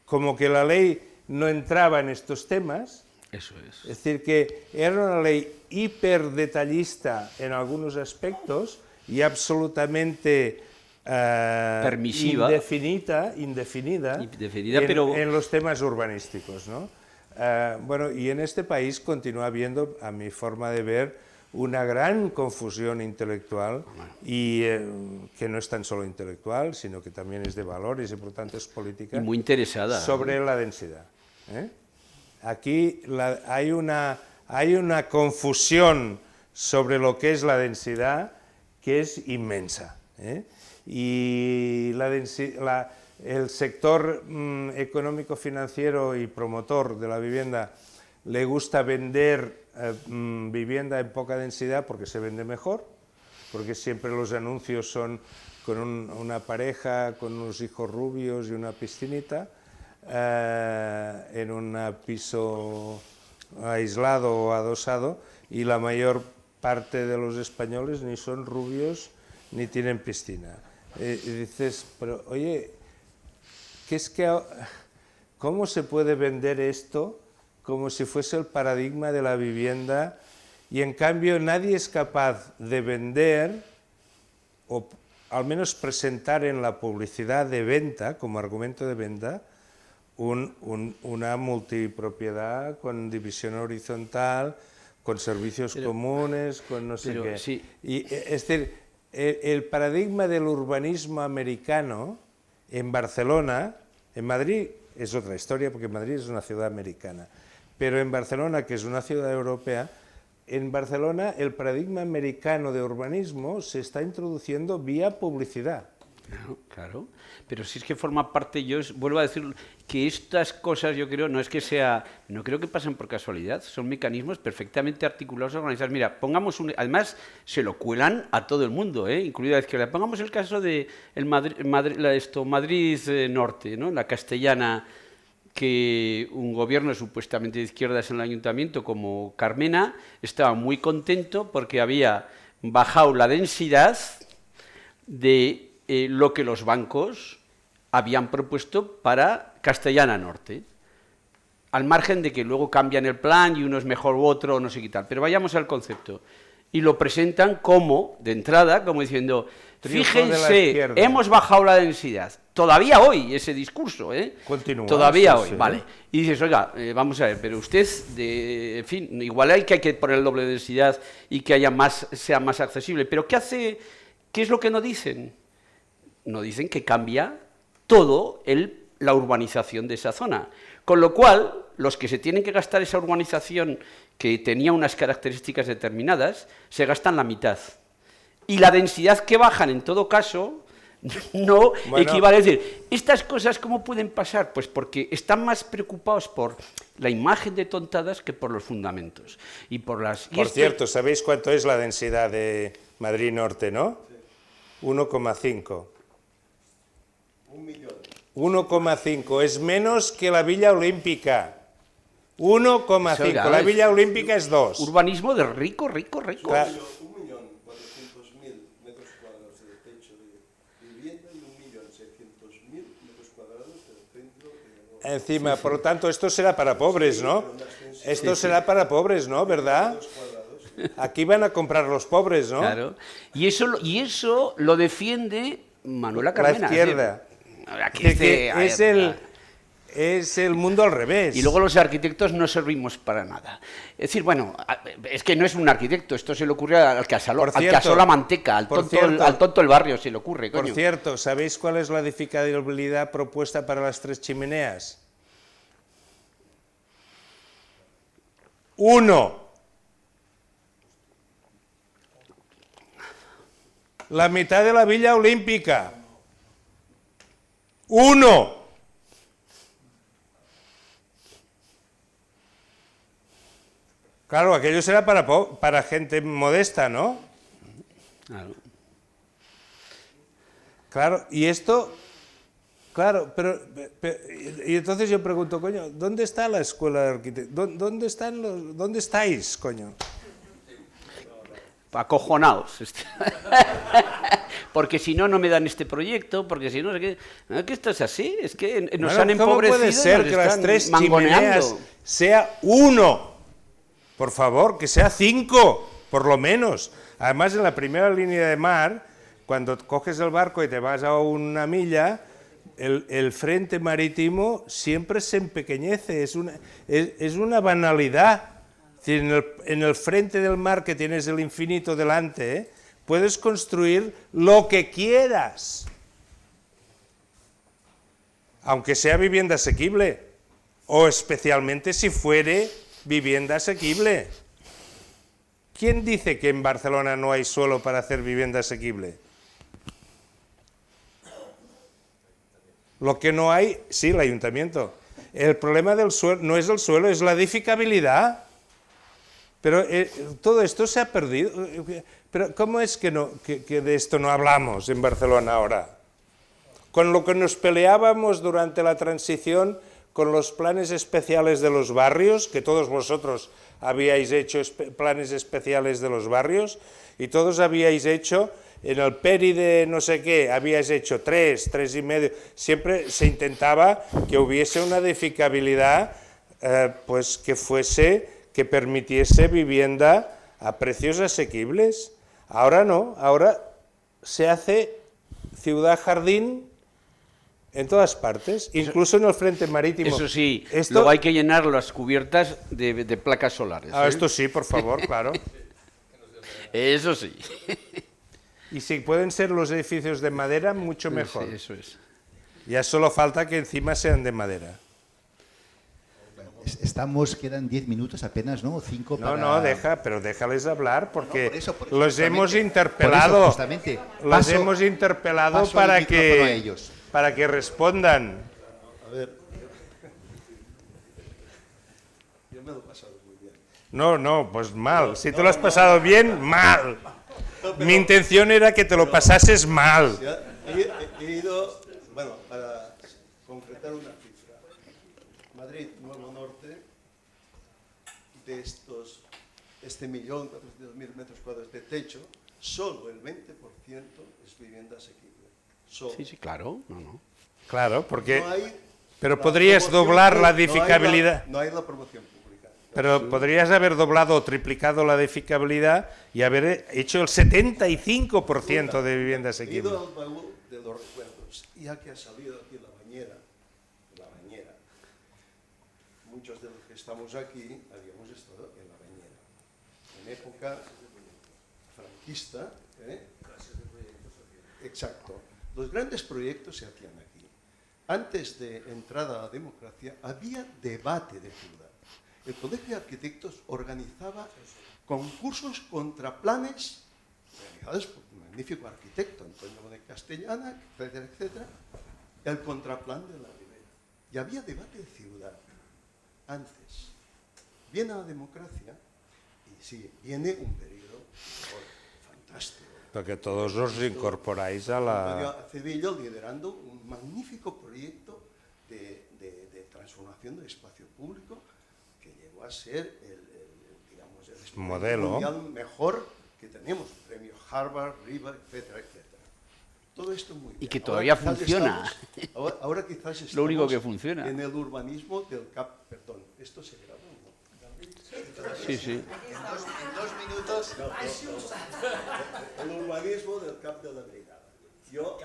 como que la ley no entraba en estos temas. Eso es. Es decir, que era una ley hiperdetallista en algunos aspectos y absolutamente permisiva, indefinida pero en los temas urbanísticos, ¿no? Bueno, y en este país continúa habiendo, a mi forma de ver, una gran confusión intelectual y que no es tan solo intelectual, sino que también es de valores y por tanto es política. Y muy interesada. Sobre la densidad. Aquí hay una confusión sobre lo que es la densidad que es inmensa. Y el sector económico-financiero y promotor de la vivienda le gusta vender vivienda en poca densidad porque se vende mejor, porque siempre los anuncios son con una pareja, con unos hijos rubios y una piscinita, en un piso aislado o adosado, y la mayor parte de los españoles ni son rubios ni tienen piscina. Y dices, pero oye, ¿cómo se puede vender esto como si fuese el paradigma de la vivienda? Y en cambio nadie es capaz de vender, o al menos presentar en la publicidad de venta, como argumento de venta, una multipropiedad con división horizontal, con servicios comunes, con no sé qué. Sí. Y, es decir, el paradigma del urbanismo americano en Barcelona, en Madrid es otra historia, porque Madrid es una ciudad americana, pero en Barcelona, que es una ciudad europea, en Barcelona el paradigma americano de urbanismo se está introduciendo vía publicidad. Claro, pero si es que forma parte, vuelvo a decir que estas cosas yo creo, no creo que pasen por casualidad, son mecanismos perfectamente articulados, organizados. Mira, además se lo cuelan a todo el mundo, incluida la izquierda. Pongamos el caso de Madrid Norte, ¿no? La Castellana, que un gobierno supuestamente de izquierdas en el ayuntamiento como Carmena estaba muy contento porque había bajado la densidad de lo que los bancos habían propuesto para Castellana Norte, al margen de que luego cambian el plan y uno es mejor u otro, no sé qué tal, pero vayamos al concepto. Y lo presentan como, de entrada, como diciendo, fíjense, hemos bajado la densidad. Todavía hoy ese discurso, Continúa. Todavía hoy, vale. Y dices, oiga, vamos a ver, pero usted, en fin, igual hay que poner el doble de densidad y que sea más accesible, pero ¿qué es lo que no dicen? No dicen que cambia todo la urbanización de esa zona. Con lo cual, los que se tienen que gastar esa urbanización que tenía unas características determinadas, se gastan la mitad. Y la densidad que bajan, en todo caso, no equivale a decir, ¿estas cosas cómo pueden pasar? Pues porque están más preocupados por la imagen de tontadas que por los fundamentos. Y por las... Por cierto, ¿sabéis cuánto es la densidad de Madrid Norte, no? 1,5. 1,5. Es menos que la Villa Olímpica. 1,5. La Villa Olímpica es 2. Urbanismo de rico, rico, rico. Claro. 1.400.000 metros cuadrados de techo de vivienda y 1.600.000 metros cuadrados del centro. Encima, por lo tanto, esto será para pobres, ¿no? Esto será para pobres, ¿no? ¿Verdad? Aquí van a comprar los pobres, ¿no? Claro. Y eso lo defiende Manuela Carmena. La izquierda. Es el mundo al revés. Y luego los arquitectos no servimos para nada. Es decir, bueno, es que no es un arquitecto, esto se le ocurre al que asó la manteca, al tonto del barrio se le ocurre, coño. Por cierto, ¿sabéis cuál es la edificabilidad propuesta para las 3 chimeneas? 1. La mitad de la Villa Olímpica. 1. Claro, aquello será para gente modesta, ¿no? Claro. Claro, y esto, claro, pero y entonces yo pregunto, coño, ¿dónde está la escuela de arquitectura? ¿Dónde estáis, coño? Acojonados. Porque si no, no me dan este proyecto, porque si no, es que esto es así, es que nos han empobrecido. ¿Cómo puede ser que las 3 chimeneas sea 1? Por favor, que sea 5, por lo menos. Además, en la primera línea de mar, cuando coges el barco y te vas a una milla, el frente marítimo siempre se empequeñece, es una banalidad. En el frente del mar, que tienes el infinito delante, puedes construir lo que quieras, aunque sea vivienda asequible, o especialmente si fuere vivienda asequible. ¿Quién dice que en Barcelona no hay suelo para hacer vivienda asequible? Lo que no hay, sí, el ayuntamiento. El problema del suelo no es el suelo, es la edificabilidad. Pero todo esto se ha perdido. Pero ¿cómo es que de esto no hablamos en Barcelona ahora? Con lo que nos peleábamos durante la transición con los planes especiales de los barrios, que todos vosotros habíais hecho planes especiales de los barrios, y todos habíais hecho, en el PERI de no sé qué, habíais hecho 3, 3,5, siempre se intentaba que hubiese una edificabilidad, pues que permitiese vivienda a precios asequibles. Ahora no, ahora se hace ciudad-jardín en todas partes, incluso en el frente marítimo. Eso sí, luego hay que llenar las cubiertas de placas solares. Esto sí, por favor, claro. Eso sí. Y si pueden ser los edificios de madera, mucho mejor. Sí, eso es. Ya solo falta que encima sean de madera. Quedan 10 minutos apenas, ¿no? 5 para... No, pero déjales hablar, porque por eso, los hemos interpelado. Los hemos interpelado para que respondan. A ver, yo me lo he pasado muy bien. No, pues mal. Si te lo has pasado bien, mal. Mi intención era que te lo pasases mal. He ido, bueno, para concretar una cifra. Madrid, Nuevo Norte, de este 1.400.000 metros cuadrados de techo, solo el 20% es vivienda asequible. Solo. Sí, claro. No. Claro, porque... No hay pero podrías doblar la edificabilidad. No hay la promoción pública. Pero podrías haber doblado o triplicado la edificabilidad y haber hecho el 75% de vivienda He asequible. ido al baúl de los recuerdos, ya que ha salido aquí la bañera, muchos de los que estamos aquí habíamos estado en la bañera, en época franquista. Exacto. Los grandes proyectos se hacían aquí. antes de entrada a la democracia, había debate de ciudad. El Colegio de Arquitectos organizaba concursos contra planes realizados por un magnífico arquitecto, Antonio Bonet Castellana, etcétera, etcétera, el contraplan de la Ribera. Y había debate de ciudad antes. Viene la democracia y sí, viene un periodo fantástico. Porque todos os incorporáis a la... Antonio Acevillo liderando un magnífico proyecto de transformación del espacio público que llegó a ser digamos, el modelo mundial mejor que tenemos, premio Harvard, Riva, etcétera, etcétera. Todo esto muy bien. Y que todavía Ahora quizás funciona. Ahora quizás estamos Lo único que funciona. en el urbanismo del CAP, perdón, ¿esto se graba o no? Sí, sí. En 2 minutos. El urbanismo del CAP de la Brigada. Yo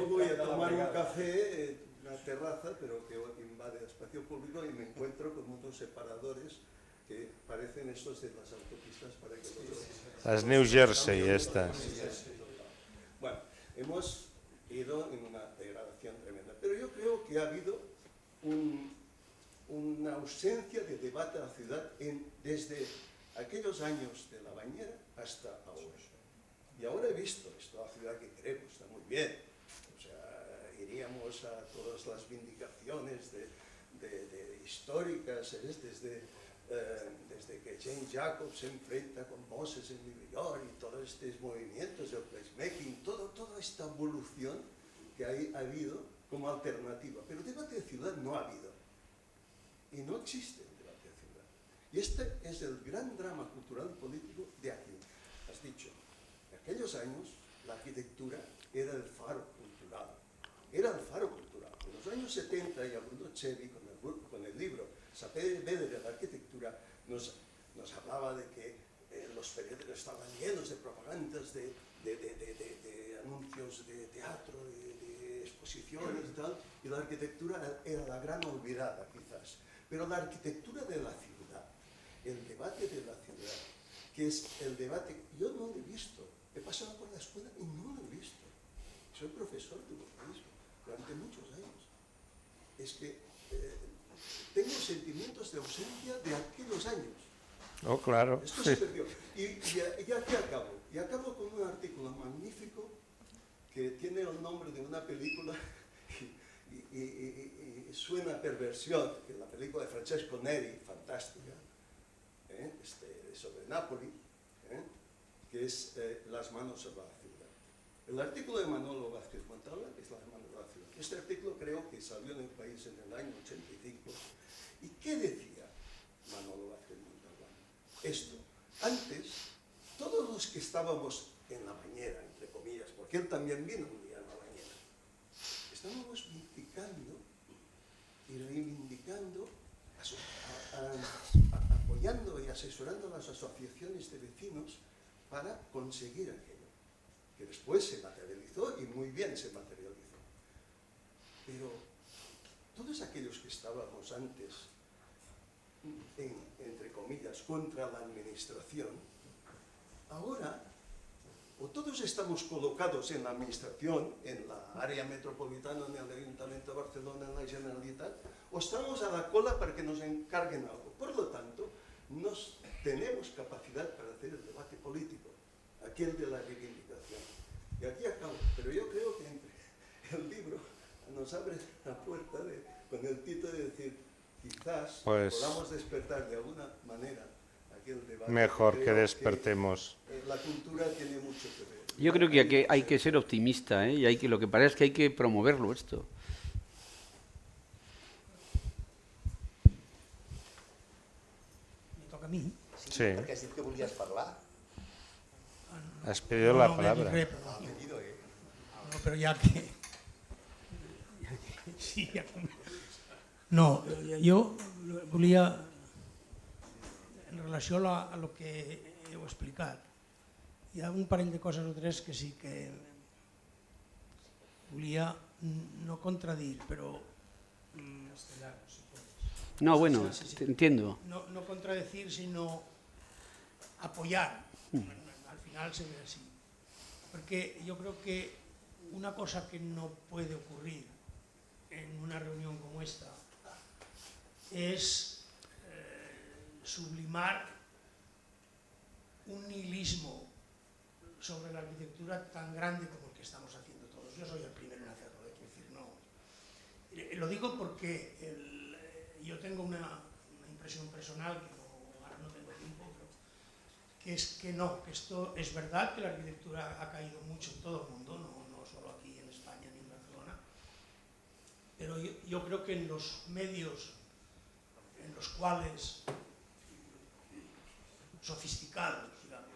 voy a tomar un café en una terraza, pero que invade el espacio público y me encuentro con unos separadores que parecen estos de las autopistas para que Las New Jersey estas. Bueno, hemos ido en una degradación tremenda, pero yo creo que ha habido una ausencia de debate a la ciudad desde aquellos años de la Bañera hasta ahora. Y ahora he visto esto, la ciudad que queremos, está muy bien. O sea, iríamos a todas las vindicaciones históricas, desde que Jane Jacobs se enfrenta con Moses en New York y todos estos movimientos del placemaking, toda esta evolución que ha habido como alternativa. Pero debate de ciudad no ha habido. Y no existe el debate de ciudad. Y este es el gran drama cultural y político de aquí. Has dicho, en aquellos años la arquitectura era el faro cultural. Era el faro cultural. En los años 70, y Bruno Chevi, con el libro Sapere Vedere la arquitectura, nos hablaba de que los periódicos estaban llenos de propagandas, de anuncios de teatro, de exposiciones y tal, y la arquitectura era la gran olvidada, quizás. Pero la arquitectura de la ciudad, el debate de la ciudad, que es el debate, yo no lo he visto, he pasado por la escuela y no lo he visto. Soy profesor de urbanismo durante muchos años. Es que tengo sentimientos de ausencia de aquellos años. Oh, claro. Esto se perdió. Y aquí acabo. Y acabo con un artículo magnífico que tiene el nombre de una película y suena a perversión, que es la película de Francesco Neri, fantástica, sobre Nápoli, que es Las manos sobre la ciudad. El artículo de Manolo Vázquez Montalbán es Las manos sobre la ciudad. Este artículo creo que salió en El País en el año 85. ¿Y qué decía Manolo Vázquez Montalbán? Esto, antes, todos los que estábamos en la bañera, entre comillas, porque él también vino un día en la bañera, estábamos criticando y reivindicando, apoyando y asesorando a las asociaciones de vecinos para conseguir aquello, que después se materializó y muy bien se materializó. Pero todos aquellos que estábamos antes, entre comillas, contra la administración, ahora o todos estamos colocados en la administración, en la área metropolitana, en el Ayuntamiento de Barcelona, en la Generalitat, o estamos a la cola para que nos encarguen algo. Por lo tanto, tenemos capacidad para hacer el debate político, aquel de la reivindicación. Y aquí acabo, pero yo creo que el libro nos abre la puerta con el título de decir, quizás podamos despertar de alguna manera aquel debate. Mejor que despertemos. La cultura tiene mucho que ver. Yo creo que hay que ser optimista, ¿eh? Y lo que pasa es que hay que promoverlo esto. Me toca a mi. Sí. Perquè has dit que volies parlar. Has pedido la palabra. No, però ja que... Sí, ja que... No, jo volia, en relació a lo que heu explicat, hi ha un parell de coses o tres que sí que volia no contradir, però... No, bueno, te entiendo. No contradecir, sino apoyar. Al final se ve así. Porque yo creo que una cosa que no puede ocurrir en una reunión como esta es sublimar un nihilismo sobre la arquitectura tan grande como el que estamos haciendo todos. Yo soy el primero en hacerlo, es decir, no. Lo digo porque yo tengo una impresión personal, que ahora no tengo tiempo, pero que es que no, que esto es verdad que la arquitectura ha caído mucho en todo el mundo, no solo aquí en España ni en Barcelona, pero yo creo que en los medios en los cuales sofisticados, digamos,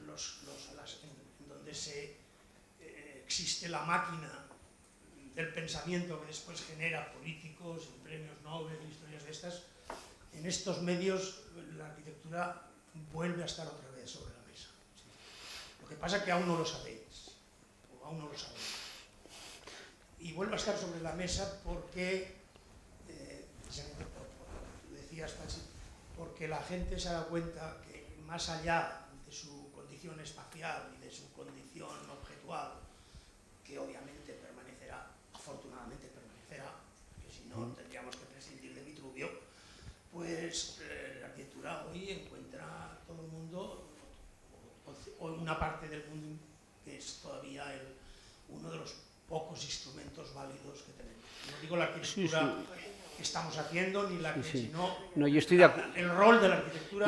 en donde existe la máquina del pensamiento que después genera políticos, premios Nobel, historias de estas, en estos medios la arquitectura vuelve a estar otra vez sobre la mesa. Lo que pasa es que aún no lo sabéis, o aún no lo sabéis. Y vuelve a estar sobre la mesa porque, decías, Pachi, porque la gente se da cuenta que más allá de su condición espacial y de su condición objetual, que obviamente permanecerá, afortunadamente permanecerá, porque si no tendríamos que prescindir de Vitruvio, pues la arquitectura hoy encuentra todo el mundo, o una parte del mundo que es todavía uno de los pocos instrumentos válidos que tenemos. No digo la arquitectura que estamos haciendo, ni la que, sino no, yo estoy el rol de la arquitectura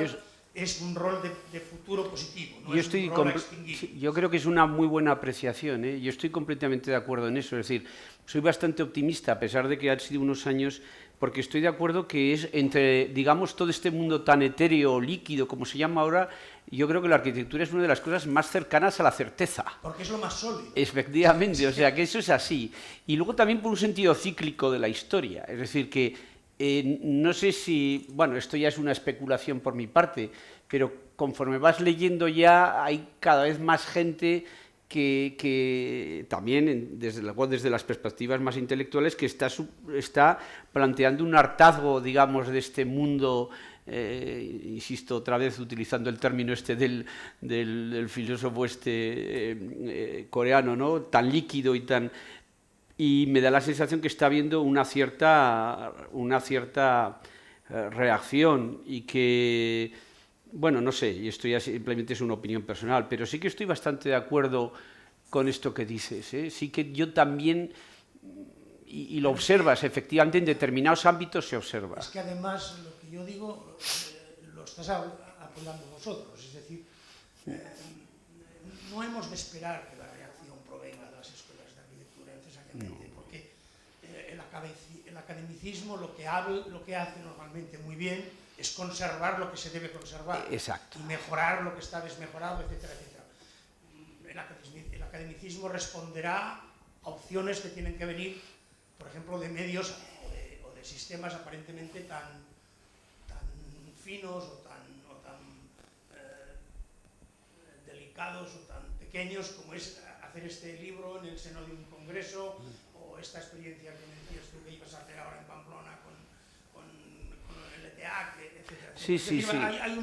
es un rol de futuro positivo, no es un rol a extinguir. Yo creo que es una muy buena apreciación, ¿eh? Yo estoy completamente de acuerdo en eso, es decir, soy bastante optimista, a pesar de que han sido unos años, porque estoy de acuerdo que es entre, digamos, todo este mundo tan etéreo, líquido, como se llama ahora, yo creo que la arquitectura es una de las cosas más cercanas a la certeza. Porque es lo más sólido. Efectivamente, o sea que eso es así. Y luego también por un sentido cíclico de la historia, es decir, que no sé si, bueno, esto ya es una especulación por mi parte, pero conforme vas leyendo ya hay cada vez más gente que también, desde las perspectivas más intelectuales, que está planteando un hartazgo, digamos, de este mundo, insisto otra vez utilizando el término este del filósofo coreano, ¿no? Tan líquido y tan... Y me da la sensación que está habiendo una cierta reacción y que, bueno, no sé, y esto ya simplemente es una opinión personal, pero sí que estoy bastante de acuerdo con esto que dices, ¿eh? Sí que yo también, y lo observas, efectivamente en determinados ámbitos se observa. Es que además lo que yo digo lo estás apoyando vosotros, es decir, no hemos de esperar que la reacción provenga de las escuelas de arquitectura necesariamente, porque el academicismo lo que hace normalmente muy bien es conservar lo que se debe conservar. Exacto. Y mejorar lo que está desmejorado, etcétera, etcétera. El academicismo responderá a opciones que tienen que venir, por ejemplo, de medios o de sistemas aparentemente tan finos o tan delicados o tan pequeños como es hacer este libro en el seno de un congreso, o esta experiencia que me decías tú que ibas a hacer ahora en Pamplona con el ETH, etcétera. Sí, sí, sí. Hay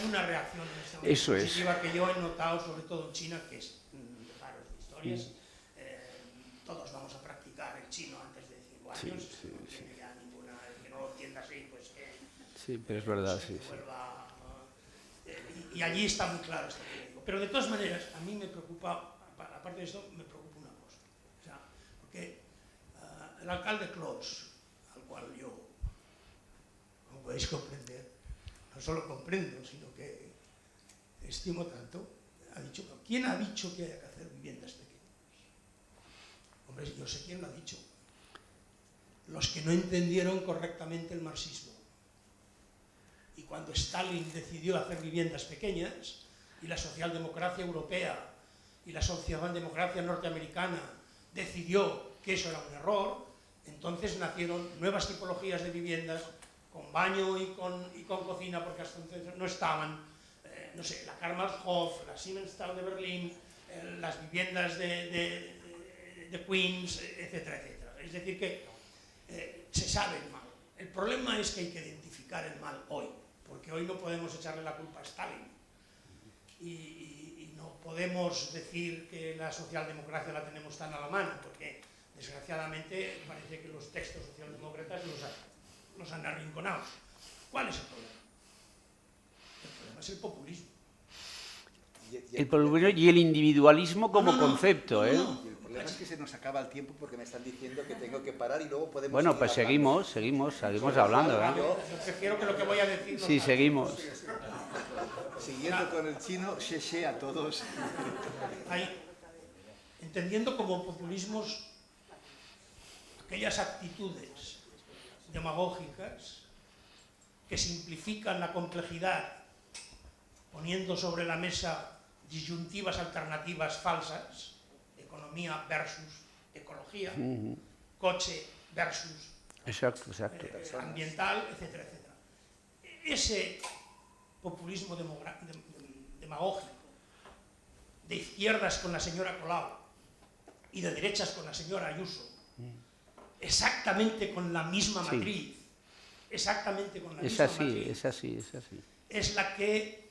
una reacción en esta positiva que yo he notado, sobre todo en China, que es raros de historias. Todos vamos a practicar el chino antes de 5 años. Sí, no tiene ya ninguna, el que no lo entienda así, pues que... Sí, pero es verdad, sí. Y allí está muy claro esto que digo. Pero de todas maneras, a mí me preocupa, aparte de esto, me preocupa una cosa. O sea, porque el alcalde Clos, al cual yo, como podéis comprender, no solo comprendo, sino que estimo tanto, ha dicho, ¿quién ha dicho que hay que hacer viviendas pequeñas? Hombre, yo sé quién lo ha dicho. Los que no entendieron correctamente el marxismo. Y cuando Stalin decidió hacer viviendas pequeñas, y la socialdemocracia europea y la socialdemocracia norteamericana decidió que eso era un error, entonces nacieron nuevas tipologías de viviendas con baño y con cocina, porque hasta entonces no estaban, no sé, la Karl-Marx-Hof, la Siemensstahl de Berlín, las viviendas de Queens, etcétera, etcétera. Es decir, que se sabe el mal. El problema es que hay que identificar el mal hoy, porque hoy no podemos echarle la culpa a Stalin y no podemos decir que la socialdemocracia la tenemos tan a la mano, porque desgraciadamente parece que los textos socialdemócratas los han arrinconado. ¿Cuál es el problema? El problema es el populismo. El populismo y el individualismo como concepto, ¿eh? El problema es que se nos acaba el tiempo porque me están diciendo que tengo que parar y luego podemos Bueno, seguir pues hablando. seguimos hablando, ¿eh? Yo prefiero que lo que voy a decir... Sí, seguimos. Siguiendo con el chino, xie a todos. Entendiendo como populismos aquellas actitudes demagógicas que simplifican la complejidad poniendo sobre la mesa disyuntivas alternativas falsas, economía versus ecología, coche versus Exacto. ambiental, etcétera, etcétera. Ese populismo demagógico de izquierdas con la señora Colau y de derechas con la señora Ayuso, exactamente con la misma matriz, exactamente con la misma matriz, Es así. es la que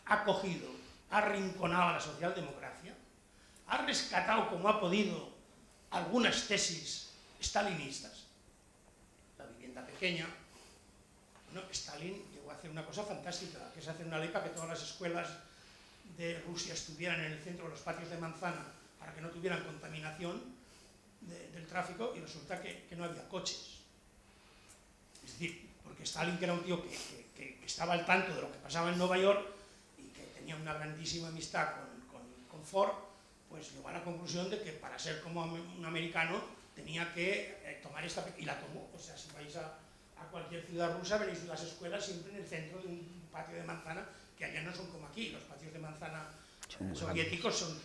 ha cogido, ha arrinconado a la socialdemocracia, ha rescatado como ha podido algunas tesis stalinistas, la vivienda pequeña. Bueno, Stalin llegó a hacer una cosa fantástica, que es hacer una ley para que todas las escuelas de Rusia estuvieran en el centro de los patios de manzana para que no tuvieran contaminación del tráfico, y resulta que no había coches. Es decir, porque Stalin, que era un tío que estaba al tanto de lo que pasaba en Nueva York y que tenía una grandísima amistad con Ford, pues llegó a la conclusión de que para ser como un americano tenía que tomar esta... y la tomó. O sea, si vais a cualquier ciudad rusa veréis las escuelas siempre en el centro de un patio de manzana, que allá no son como aquí. Los patios de manzana soviéticos son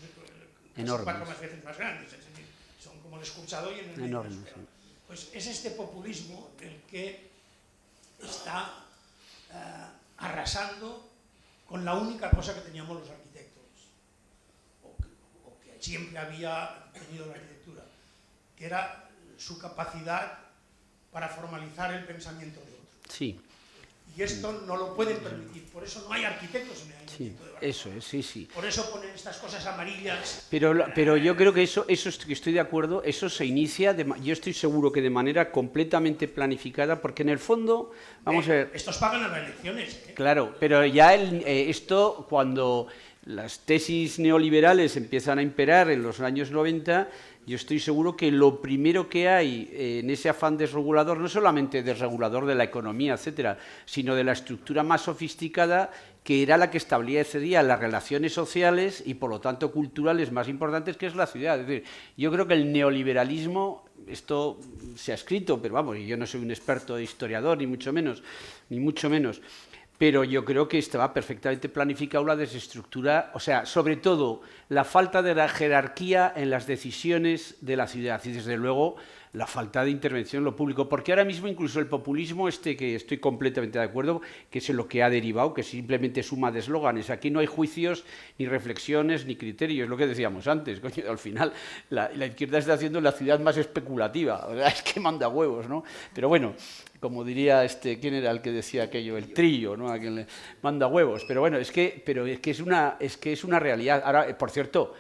enormes, 4 veces más grandes, es decir, son como el escuchado y en el enormes, medio. Pues es este populismo el que está arrasando con la única cosa que teníamos los arquitectos, o que siempre había tenido la arquitectura, que era su capacidad para formalizar el pensamiento de otro. Sí. Y esto no lo pueden permitir, por eso no hay arquitectos en el Ayuntamiento de Barcelona. Eso es, sí. Por eso ponen estas cosas amarillas. Pero yo creo que eso que estoy de acuerdo, eso se inicia, yo estoy seguro que de manera completamente planificada, porque en el fondo, vamos a ver... Estos pagan a las elecciones. Claro, pero ya esto, cuando las tesis neoliberales empiezan a imperar en los años 90, yo estoy seguro que lo primero que hay en ese afán desregulador, no solamente desregulador de la economía, etcétera, sino de la estructura más sofisticada, que era la que establecía las relaciones sociales y, por lo tanto, culturales más importantes, que es la ciudad. Es decir, yo creo que el neoliberalismo, esto se ha escrito, pero vamos, yo no soy un experto historiador, ni mucho menos, pero yo creo que estaba perfectamente planificado la desestructura, o sea, sobre todo la falta de la jerarquía en las decisiones de la ciudad y, desde luego, la falta de intervención en lo público, porque ahora mismo incluso el populismo que estoy completamente de acuerdo, que es en lo que ha derivado, que simplemente suma de eslóganes. Aquí no hay juicios, ni reflexiones, ni criterios, lo que decíamos antes. Coño, al final la izquierda está haciendo la ciudad más especulativa, o sea, es que manda huevos, ¿no? Pero bueno, como diría ¿quién era el que decía aquello? El Trillo, ¿no? A quien le manda huevos. Pero bueno, es que es una realidad. Ahora, por cierto,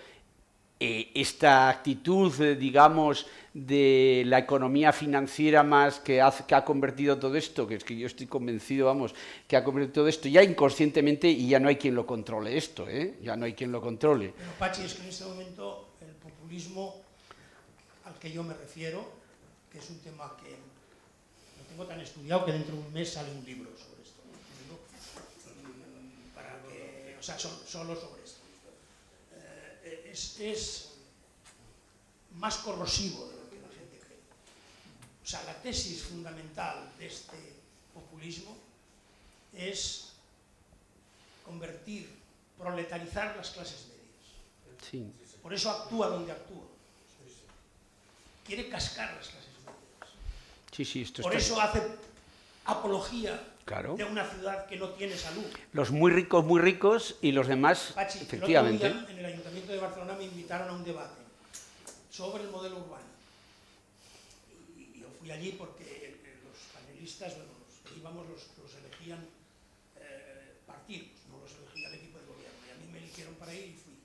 esta actitud, digamos, de la economía financiera más que ha convertido todo esto, que es que yo estoy convencido, vamos, que ha convertido todo esto ya inconscientemente, y ya no hay quien lo controle esto, ya no hay quien lo controle. Pero, Pachi, es que en este momento el populismo al que yo me refiero, que es un tema que lo tengo tan estudiado que dentro de un mes sale un libro sobre esto, ¿no? Para que, o sea, solo sobre esto. Es más corrosivo de lo que la gente cree. O sea, la tesis fundamental de este populismo es proletarizar las clases medias. Sí. Por eso actúa donde actúa. Quiere cascar las clases medias. Sí, esto Por está... eso hace apología Claro. de una ciudad que no tiene salud. Los muy ricos y los demás, Pachi, efectivamente. el otro día en el Ayuntamiento de Barcelona me invitaron a un debate sobre el modelo urbano. Y yo fui allí porque los panelistas, bueno, los que íbamos los elegían partidos, no los elegía el equipo de gobierno. Y a mí me eligieron para ir y fui.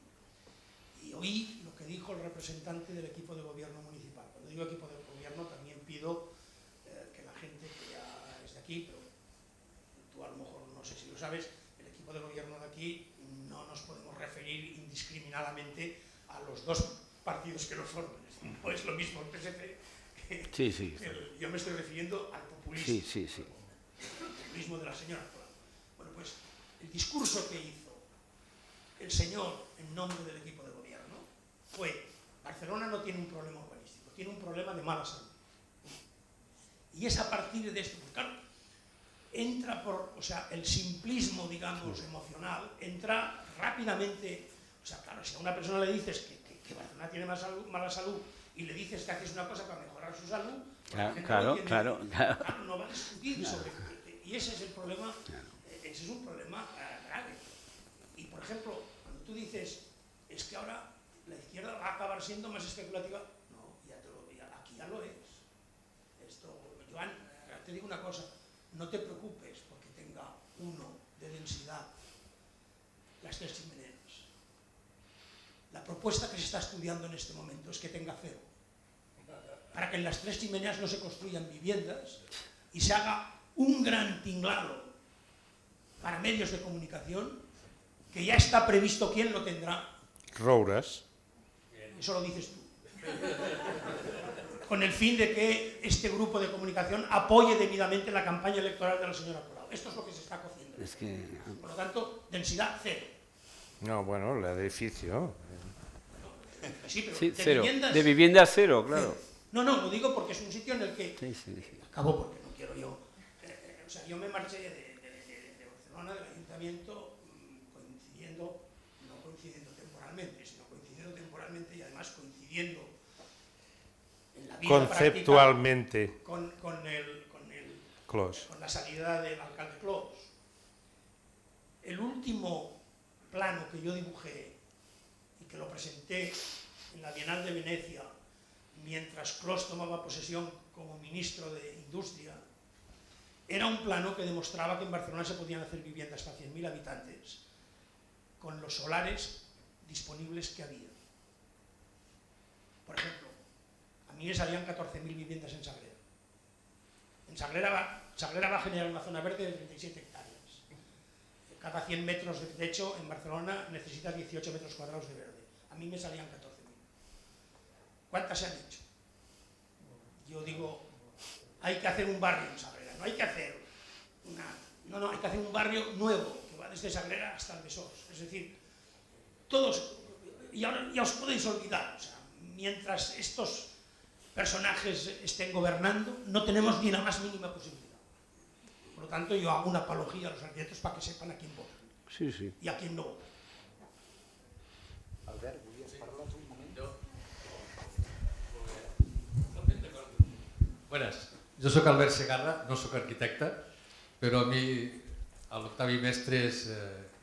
oí lo que dijo el representante del equipo de gobierno municipal. Cuando digo equipo de gobierno también pido que la gente que ya es de aquí, pero tú a lo mejor no sé si lo sabes, el equipo de gobierno de aquí no nos podemos referir indiscriminadamente a los dos partidos que lo forman. No es lo mismo el PSC que yo me estoy refiriendo al populismo. El populismo de la señora actual. Bueno, pues el discurso que hizo el señor en nombre del equipo de gobierno fue: Barcelona no tiene un problema urbanístico, tiene un problema de mala salud. Y es a partir de esto, claro, entra por, o sea, el simplismo, digamos, emocional, entra rápidamente. O sea, claro, si a una persona le dices que Barcelona tiene mala salud y le dices que haces una cosa para mejorar su salud, claro, no va a discutir sobre. Y ese es el problema, ese es un problema grave. Y por ejemplo, cuando tú dices, es que ahora la izquierda va a acabar siendo más especulativa, no, aquí ya lo es. Joan, te digo una cosa, no te preocupes porque tenga 1 de densidad las 3 chimeneas. La propuesta que se está estudiando en este momento es que tenga 0, para que en las 3 chimeneas no se construyan viviendas y se haga un gran tinglado para medios de comunicación, que ya está previsto quién lo tendrá. Roures. Eso lo dices tú. Con el fin de que este grupo de comunicación apoye debidamente la campaña electoral de la señora Colau. Esto es lo que se está cociendo. Por lo tanto, densidad 0. No, bueno, el edificio. Sí, pero Sí, de 0. viviendas... De vivienda 0, claro. No, lo digo porque es un sitio en el que... Sí. Acabo porque no quiero yo... o sea, yo me marché de Barcelona, del ayuntamiento, no coincidiendo temporalmente, sino coincidiendo temporalmente y además coincidiendo en la vida conceptualmente con la salida del alcalde Clos. El último plano que yo dibujé y que lo presenté en la Bienal de Venecia mientras Clos tomaba posesión como ministro de Industria, era un plano que demostraba que en Barcelona se podían hacer viviendas para 100.000 habitantes con los solares disponibles que había. Por ejemplo, a mí me salían 14.000 viviendas en Sagrera. En Sagrera va a generar una zona verde de 37 hectáreas. Cada 100 metros de techo en Barcelona necesita 18 metros cuadrados de verde. A mí me salían 14.000. ¿Cuántas se han hecho? Yo digo, hay que hacer un barrio en Sagrera, no hay que hacer hay que hacer un barrio nuevo, que va desde Sagrera hasta el Besós. Es decir, todos, y ahora ya os podéis olvidar, o sea, mientras estos personajes estén gobernando, no tenemos ni la más mínima posibilidad. Por lo tanto, yo hago una apología a los arquitectos para que sepan a quién votan. Sí. Y a quién no votan. Albert, ¿volies parlar un moment? Buenas, jo sóc Albert Segarra, no sóc arquitecte, però a mi l'Octavi Mestres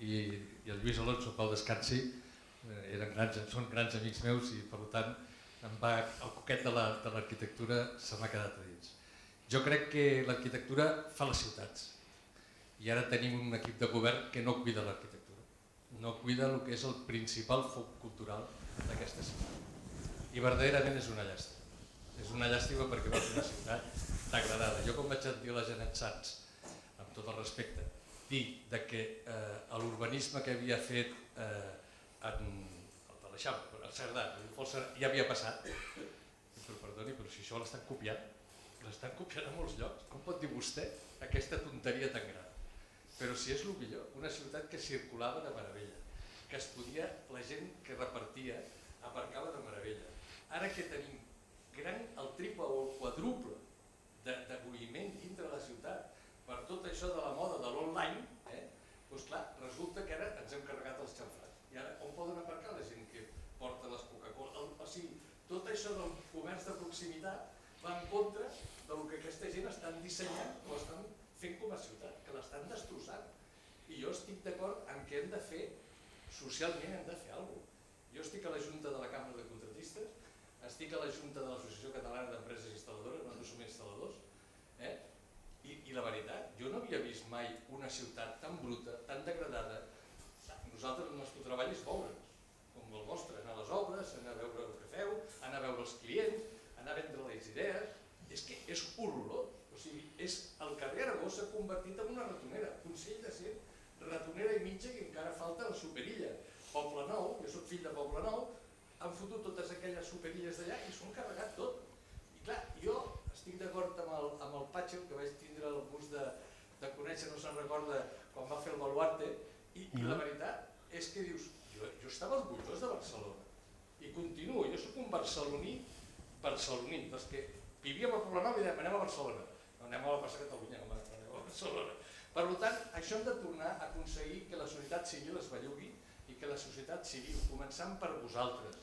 i el Lluís Alonso, Pau Descansi, són grans amics meus i per tant el coquet de l'arquitectura se m'ha quedat a dins. Jo crec que l'arquitectura fa les ciutats i ara tenim un equip de govern que no cuida l'arquitectura, no cuida el que és el principal foc cultural d'aquesta ciutat i verdaderament és una llàstima. És una llàstima perquè va ser una ciutat degradada. Jo quan vaig sentir la Janet Sans, amb tot el respecte, dir que l'urbanisme que havia fet el de l'Eixample, el Cerdà, ja havia passat, però perdoni, però si això l'estan copiant a molts llocs, com pot dir vostè aquesta tonteria tan gran? Però si és el millor, una ciutat que circulava de meravella, que es podia, la gent que repartia aparcava de meravella. Ara que tenim el triple o el quadruple de moviment dintre de la ciutat per tot això de la moda de l'online, doncs clar, resulta que ara ens hem carregat els xamfrats. I ara on poden aparcar la gent que porta les Coca-Cola? O sigui, tot això del comerç de proximitat va en contra del que aquesta gent estan dissenyant o estan fent com a ciutat, que l'estan destrossant. I jo estic d'acord en que hem de fer, socialment hem de fer alguna cosa. Jo estic a la Junta de la Cambra de Contratistes, estic a la Junta de l'Associació Catalana d'Empreses Instal·ladores, nosaltres som instal·ladors, i la veritat, jo no havia vist mai una ciutat tan bruta, tan degradada. Nosaltres, el nostre treball és moure'ns, com el vostre, anar a les obres, convertit en una ratonera. Consell de ser ratonera i mitja, que encara falta la superilla. Poble Nou, jo soc fill de Poble Nou, han fotut totes aquelles superilles d'allà i s'ho han carregat tot. I clar, jo estic d'acord amb el Patxo, que vaig tindre el gust de conèixer, no se'n recorda, quan va fer el Baluarte, i la veritat és que dius, jo estava orgullós de Barcelona, i continuo, jo soc un barceloní, dels que vivíem a Poble Nou i dèiem, anem a Barcelona, no anem a la plaça Catalunya, anem a Barcelona. Per tant, això hem de tornar a aconseguir que la societat civil es bellugui i que la societat civil, començant per vosaltres,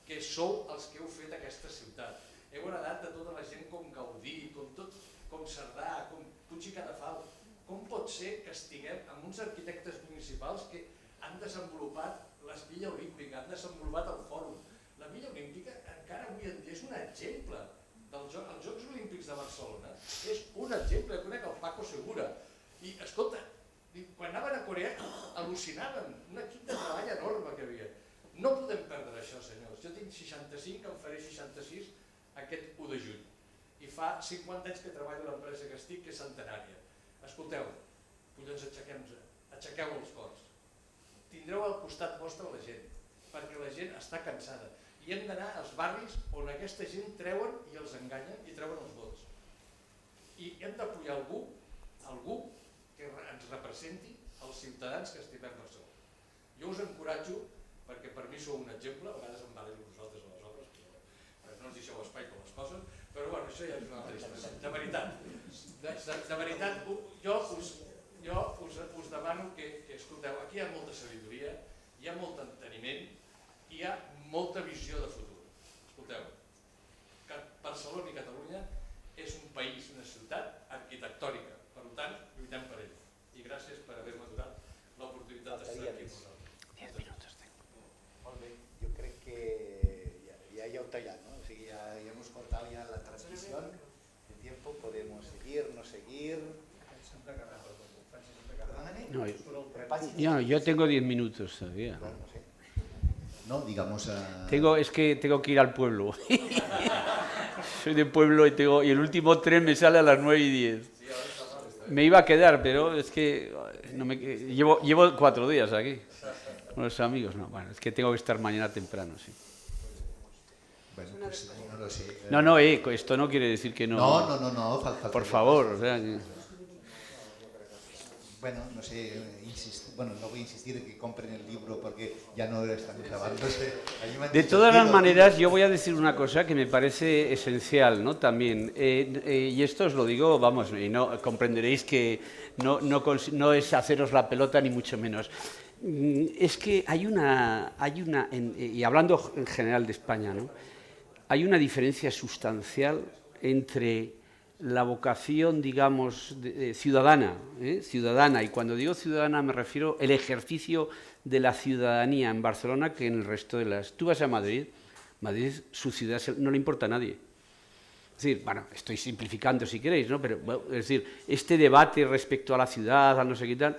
que sou els que heu fet aquesta ciutat, heu heredat de tota la gent com Gaudí, com Cerdà, com Puig i Cadafal. Com pot ser que estiguem amb uns arquitectes municipals que han desenvolupat l'Villa Olímpica, han desenvolupat el Fòrum? La Villa Olímpica encara avui en dia és un exemple. Els Jocs Olímpics de Barcelona és un exemple. Jo conec el Paco Segura i, escolta, quan anaven a Corea al·lucinaven, un equip de treball enorme que hi havia. No podem perdre això, senyors. Jo tinc 65, em faré 66 aquest 1 de juny. I fa 50 anys que treballo a l'empresa que estic, que és centenària. Escolteu, collons, aixequeu els cors. Tindreu al costat vostre la gent, perquè la gent està cansada. I hem d'anar als barris on aquesta gent treuen i els enganyen i treuen els vots. I hem d'apoyar algú que ens representi els ciutadans que estimem Barcelona. Jo us encoratjo, perquè per mi sou un exemple, a vegades em barallo amb vosaltres a les obres, però no ens deixeu espai com les coses, però bueno, això ja és una altra història. De veritat, jo us demano que, escolteu, aquí hi ha molta sabidoria, hi ha molt enteniment, hi ha molta visió de futur. Escolteu, Barcelona i Catalunya és un país, una ciutat arquitectònica, per tant, lluitem per ell. I gràcies per haver-me donat l'oportunitat d'estar aquí amb vosaltres. 10 minutos tengo. Molt bé, yo creo que ya he tallat, ¿no? O sigui, ya hemos cortado ya la transmisión de tiempo, podemos seguir, no seguir. No, yo tengo 10 minutos todavía. No, digamos... Es que tengo que ir al pueblo. Soy de pueblo y el último tren me sale a las 9:10. Me iba a quedar, pero es que no llevo 4 días aquí. Con los amigos, no. Bueno, es que tengo que estar mañana temprano, sí. Bueno, pues no lo sé. No, esto no quiere decir que no. No. Por favor, o sea... Bueno, no sé, no voy a insistir en que compren el libro porque ya no están grabándose. De todas las maneras, yo voy a decir una cosa que me parece esencial, ¿no? También, y esto os lo digo, vamos, y no comprenderéis que no es haceros la pelota ni mucho menos. Es que y hablando en general de España, ¿no? Hay una diferencia sustancial entre la vocación, digamos, ciudadana, y cuando digo ciudadana me refiero al ejercicio de la ciudadanía en Barcelona que en el resto de las... Tú vas a Madrid, su ciudad no le importa a nadie. Es decir, bueno, estoy simplificando si queréis, ¿no? Pero, bueno, es decir, este debate respecto a la ciudad, a no sé qué tal,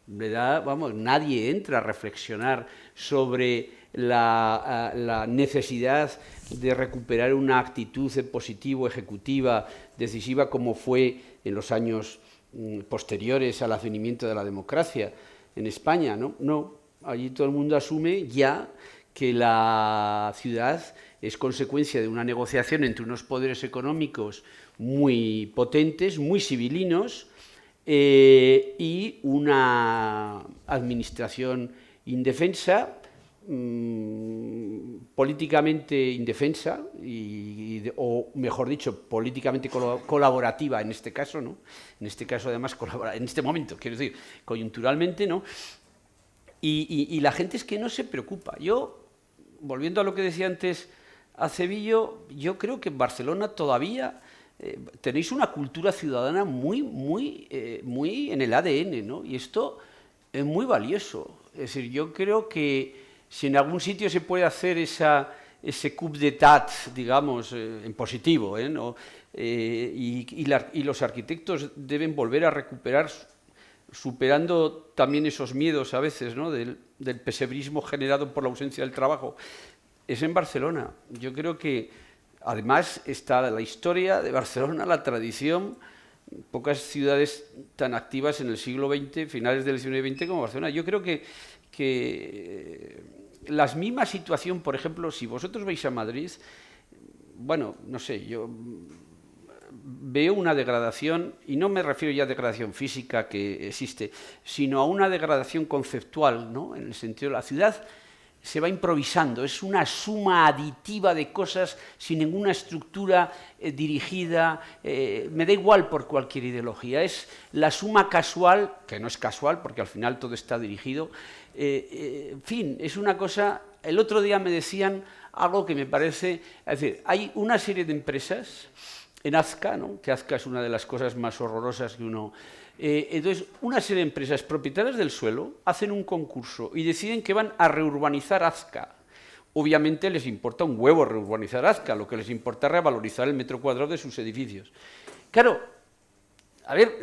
nadie entra a reflexionar sobre la necesidad de recuperar una actitud positiva, ejecutiva, decisiva, como fue en los años posteriores al advenimiento de la democracia en España, ¿no? No, allí todo el mundo asume ya que la ciudad es consecuencia de una negociación entre unos poderes económicos muy potentes, muy civilinos, y una administración indefensa, políticamente indefensa, o mejor dicho, políticamente colaborativa en este caso, ¿no? En este caso, además, en este momento, quiero decir, coyunturalmente, ¿no? Y la gente es que no se preocupa. Yo, volviendo a lo que decía antes a Cebillo, yo creo que en Barcelona todavía tenéis una cultura ciudadana muy en el ADN, ¿no? Y esto es muy valioso. Es decir, yo creo que si en algún sitio se puede hacer ese coup d'état, digamos, en positivo, ¿no? Y los arquitectos deben volver a recuperar, superando también esos miedos a veces, ¿no? del pesebrismo generado por la ausencia del trabajo, es en Barcelona. Yo creo que además está la historia de Barcelona, la tradición pocas ciudades tan activas en el siglo XX, finales del siglo XX como Barcelona. Yo creo que la misma situación, por ejemplo, si vosotros veis a Madrid, bueno, no sé, yo veo una degradación, y no me refiero ya a degradación física que existe, sino a una degradación conceptual, ¿no? En el sentido de la ciudad se va improvisando, es una suma aditiva de cosas sin ninguna estructura dirigida, me da igual por cualquier ideología, es la suma casual, que no es casual porque al final todo está dirigido, en fin, es una cosa. El otro día me decían algo que me parece, es decir, hay una serie de empresas en Azca, ¿no? Que Azca es una de las cosas más horrorosas que uno... entonces, una serie de empresas propietarias del suelo hacen un concurso y deciden que van a reurbanizar Azca. Obviamente les importa un huevo reurbanizar Azca, lo que les importa es revalorizar el metro cuadrado de sus edificios. Claro, a ver,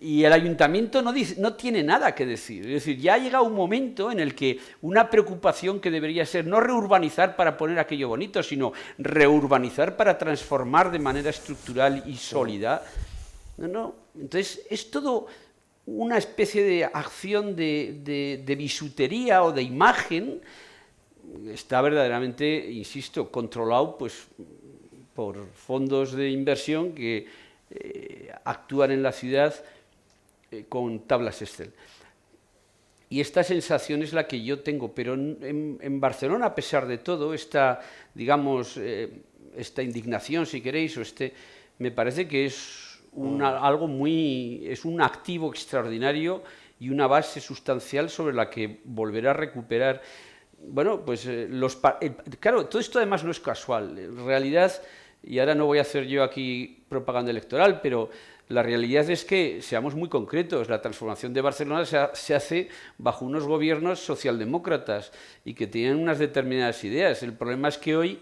y el ayuntamiento no tiene nada que decir. Es decir, ya ha llegado un momento en el que una preocupación que debería ser no reurbanizar para poner aquello bonito, sino reurbanizar para transformar de manera estructural y sólida. No. Entonces, es todo una especie de acción de bisutería o de imagen. Está verdaderamente, insisto, controlado pues, por fondos de inversión que actúan en la ciudad con tablas Excel. Y esta sensación es la que yo tengo, pero en Barcelona, a pesar de todo, esta, digamos, esta indignación, si queréis, o me parece que es algo es un activo extraordinario y una base sustancial sobre la que volver a recuperar. Bueno, pues claro, todo esto además no es casual. En realidad, y ahora no voy a hacer yo aquí propaganda electoral, pero la realidad es que, seamos muy concretos, la transformación de Barcelona se hace bajo unos gobiernos socialdemócratas y que tienen unas determinadas ideas. El problema es que hoy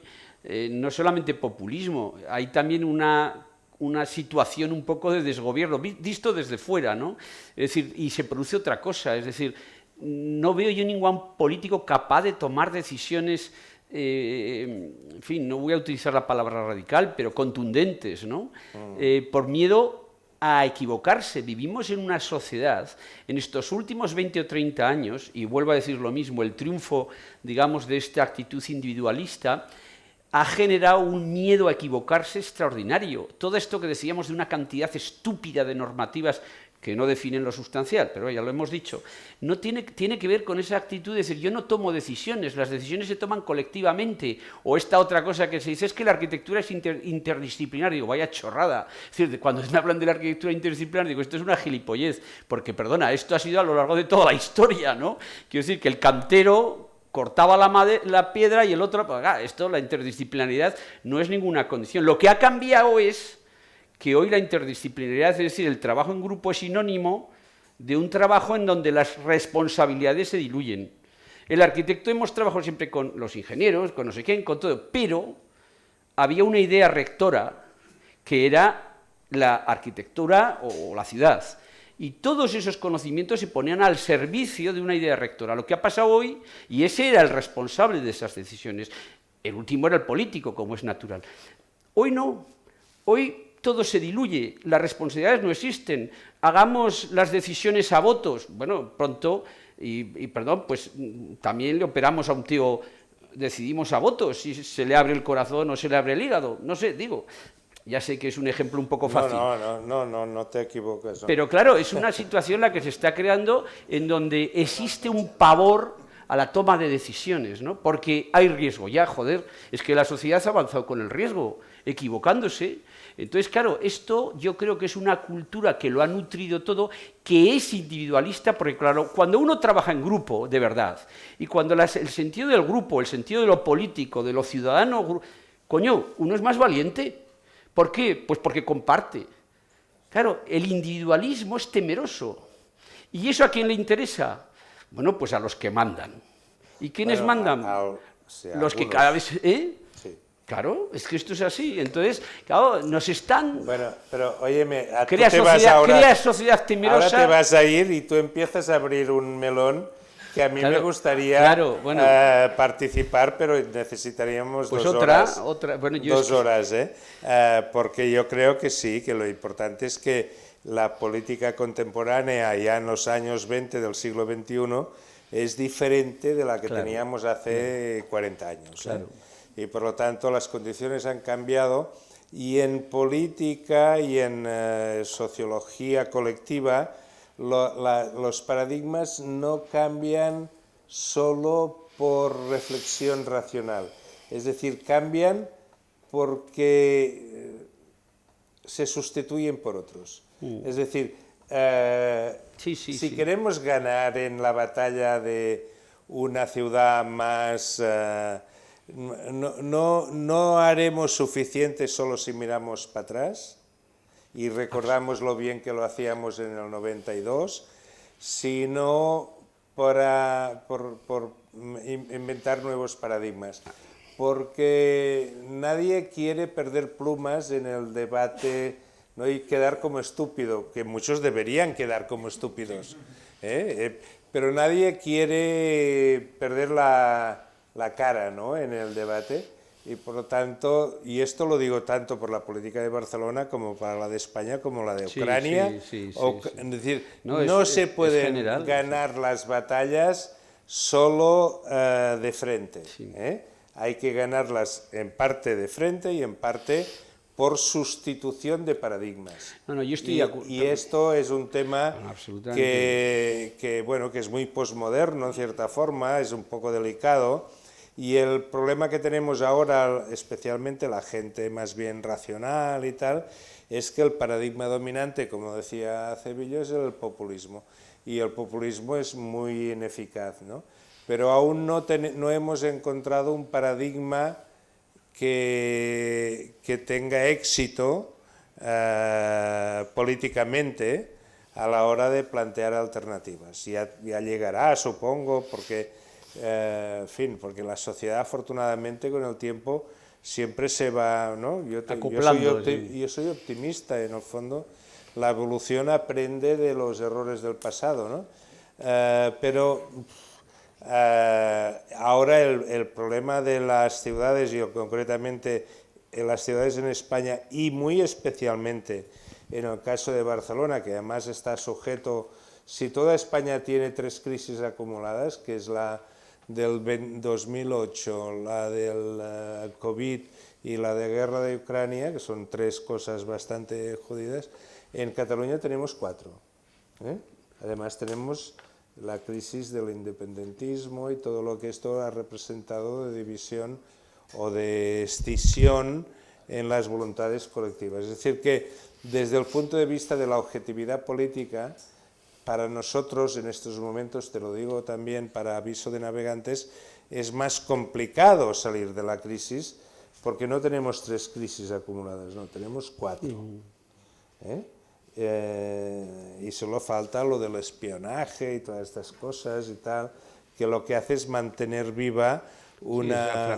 no solamente populismo, hay también una situación un poco de desgobierno, visto desde fuera, ¿no? Es decir, y se produce otra cosa, es decir, no veo yo ningún político capaz de tomar decisiones, en fin, no voy a utilizar la palabra radical, pero contundentes, ¿no? Por miedo a equivocarse. Vivimos en una sociedad, en estos últimos 20 o 30 años, y vuelvo a decir lo mismo, el triunfo, digamos, de esta actitud individualista ha generado un miedo a equivocarse extraordinario. Todo esto que decíamos de una cantidad estúpida de normativas que no definen lo sustancial, pero ya lo hemos dicho, no tiene que ver con esa actitud de decir yo no tomo decisiones, las decisiones se toman colectivamente, o esta otra cosa que se dice es que la arquitectura es interdisciplinaria, digo, vaya chorrada. Es decir, cuando me hablan de la arquitectura interdisciplinaria, digo, esto es una gilipollez, porque, perdona, esto ha sido a lo largo de toda la historia, ¿no? Quiero decir que el cantero cortaba la piedra y el otro, pues, esto, la interdisciplinaridad no es ninguna condición. Lo que ha cambiado es que hoy la interdisciplinaridad, es decir, el trabajo en grupo es sinónimo de un trabajo en donde las responsabilidades se diluyen. El arquitecto hemos trabajado siempre con los ingenieros, con no sé quién, con todo, pero había una idea rectora que era la arquitectura o la ciudad. Y todos esos conocimientos se ponían al servicio de una idea rectora. Lo que ha pasado hoy, y ese era el responsable de esas decisiones, el último era el político, como es natural. Hoy no, hoy todo se diluye, las responsabilidades no existen, hagamos las decisiones a votos. Bueno, pronto, perdón, pues también le operamos a un tío, decidimos a votos, si se le abre el corazón o se le abre el hígado, no sé, digo, ya sé que es un ejemplo un poco fácil. No te equivoques. No. Pero claro, es una situación la que se está creando en donde existe un pavor a la toma de decisiones, ¿no? Porque hay riesgo, ya, joder, es que la sociedad ha avanzado con el riesgo, equivocándose. Entonces, claro, esto yo creo que es una cultura que lo ha nutrido todo, que es individualista, porque claro, cuando uno trabaja en grupo, de verdad, y cuando el sentido del grupo, el sentido de lo político, de lo ciudadano, coño, uno es más valiente. ¿Por qué? Pues porque comparte. Claro, el individualismo es temeroso. ¿Y eso a quién le interesa? Bueno, pues a los que mandan. ¿Y quiénes mandan? Los algunos. Que cada vez... Sí. Claro, es que esto es así. Entonces, claro, nos están... Bueno, pero óyeme, crea sociedad temerosa. Ahora te vas a ir y tú empiezas a abrir un melón que a mí Claro, me gustaría claro, bueno. participar, pero necesitaríamos Pues 2 otra, horas. bueno, yo 2 horas, porque yo creo que sí, que lo importante es que la política contemporánea ya en los años 20 del siglo XXI es diferente de la que Claro, teníamos hace 40 años. Claro. Y por lo tanto las condiciones han cambiado y en política y en sociología colectiva los paradigmas no cambian solo por reflexión racional, es decir, cambian porque se sustituyen por otros. Es decir, si queremos ganar en la batalla de una ciudad más... no haremos suficiente solo si miramos para atrás y recordamos lo bien que lo hacíamos en el 92, sino por inventar nuevos paradigmas. Porque nadie quiere perder plumas en el debate, ¿no? Y quedar como estúpido, que muchos deberían quedar como estúpidos, pero nadie quiere perder la cara, ¿no?, en el debate, y por lo tanto, y esto lo digo tanto por la política de Barcelona como para la de España como la de Ucrania, es decir, no se pueden ganar las batallas solo de frente, hay que ganarlas en parte de frente y en parte por sustitución de paradigmas. Y esto es un tema que es muy posmoderno en cierta forma, es un poco delicado, y el problema que tenemos ahora, especialmente la gente más bien racional y tal, es que el paradigma dominante, como decía Cebillo, es el populismo, y el populismo es muy ineficaz, ¿no? Pero aún no hemos encontrado un paradigma que tenga éxito políticamente a la hora de plantear alternativas. Ya llegará, supongo, porque porque la sociedad afortunadamente con el tiempo siempre se va, ¿no? Acoplando. Yo soy optimista, en el fondo la evolución aprende de los errores del pasado, ¿no? Pero ahora el problema de las ciudades, y concretamente en las ciudades en España y muy especialmente en el caso de Barcelona, que además está sujeto, si toda España tiene 3 crisis acumuladas, que es la del 2008, la del COVID y la de guerra de Ucrania, que son 3 cosas bastante jodidas, en Cataluña tenemos 4. Además tenemos la crisis del independentismo y todo lo que esto ha representado de división o de escisión en las voluntades colectivas. Es decir, que desde el punto de vista de la objetividad política, para nosotros en estos momentos, te lo digo también para aviso de navegantes, es más complicado salir de la crisis porque no tenemos 3 crisis acumuladas, no, tenemos 4. Y solo falta lo del espionaje y todas estas cosas y tal, que lo que hace es mantener viva una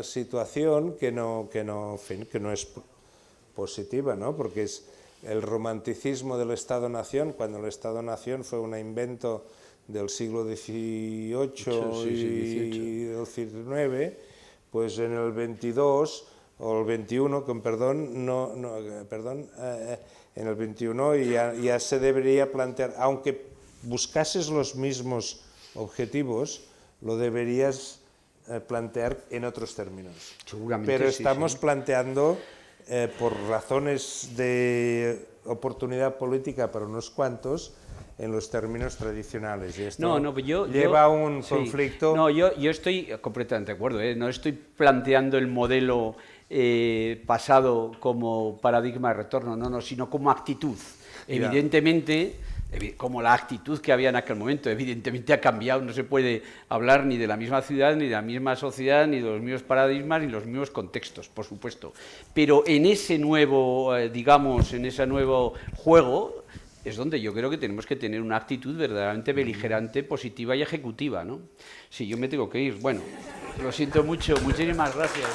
situación que no es positiva, ¿no? Porque es el romanticismo del Estado-Nación, cuando el Estado-Nación fue un invento del siglo XVIII y del XIX, pues en el 22 o el 21, en el 21 ya se debería plantear, aunque buscases los mismos objetivos, lo deberías plantear en otros términos. Pero estamos planteando por razones de oportunidad política para unos cuantos, en los términos tradicionales. Y esto lleva a un conflicto. No, yo estoy completamente de acuerdo, no estoy planteando el modelo pasado como paradigma de retorno, no, sino como actitud. Evidentemente, como la actitud que había en aquel momento, evidentemente ha cambiado, no se puede hablar ni de la misma ciudad, ni de la misma sociedad, ni de los mismos paradigmas, ni los mismos contextos, por supuesto. Pero en ese nuevo, en ese nuevo juego, es donde yo creo que tenemos que tener una actitud verdaderamente beligerante, positiva y ejecutiva, ¿no? Sí, yo me tengo que ir. Bueno, lo siento mucho, muchísimas gracias.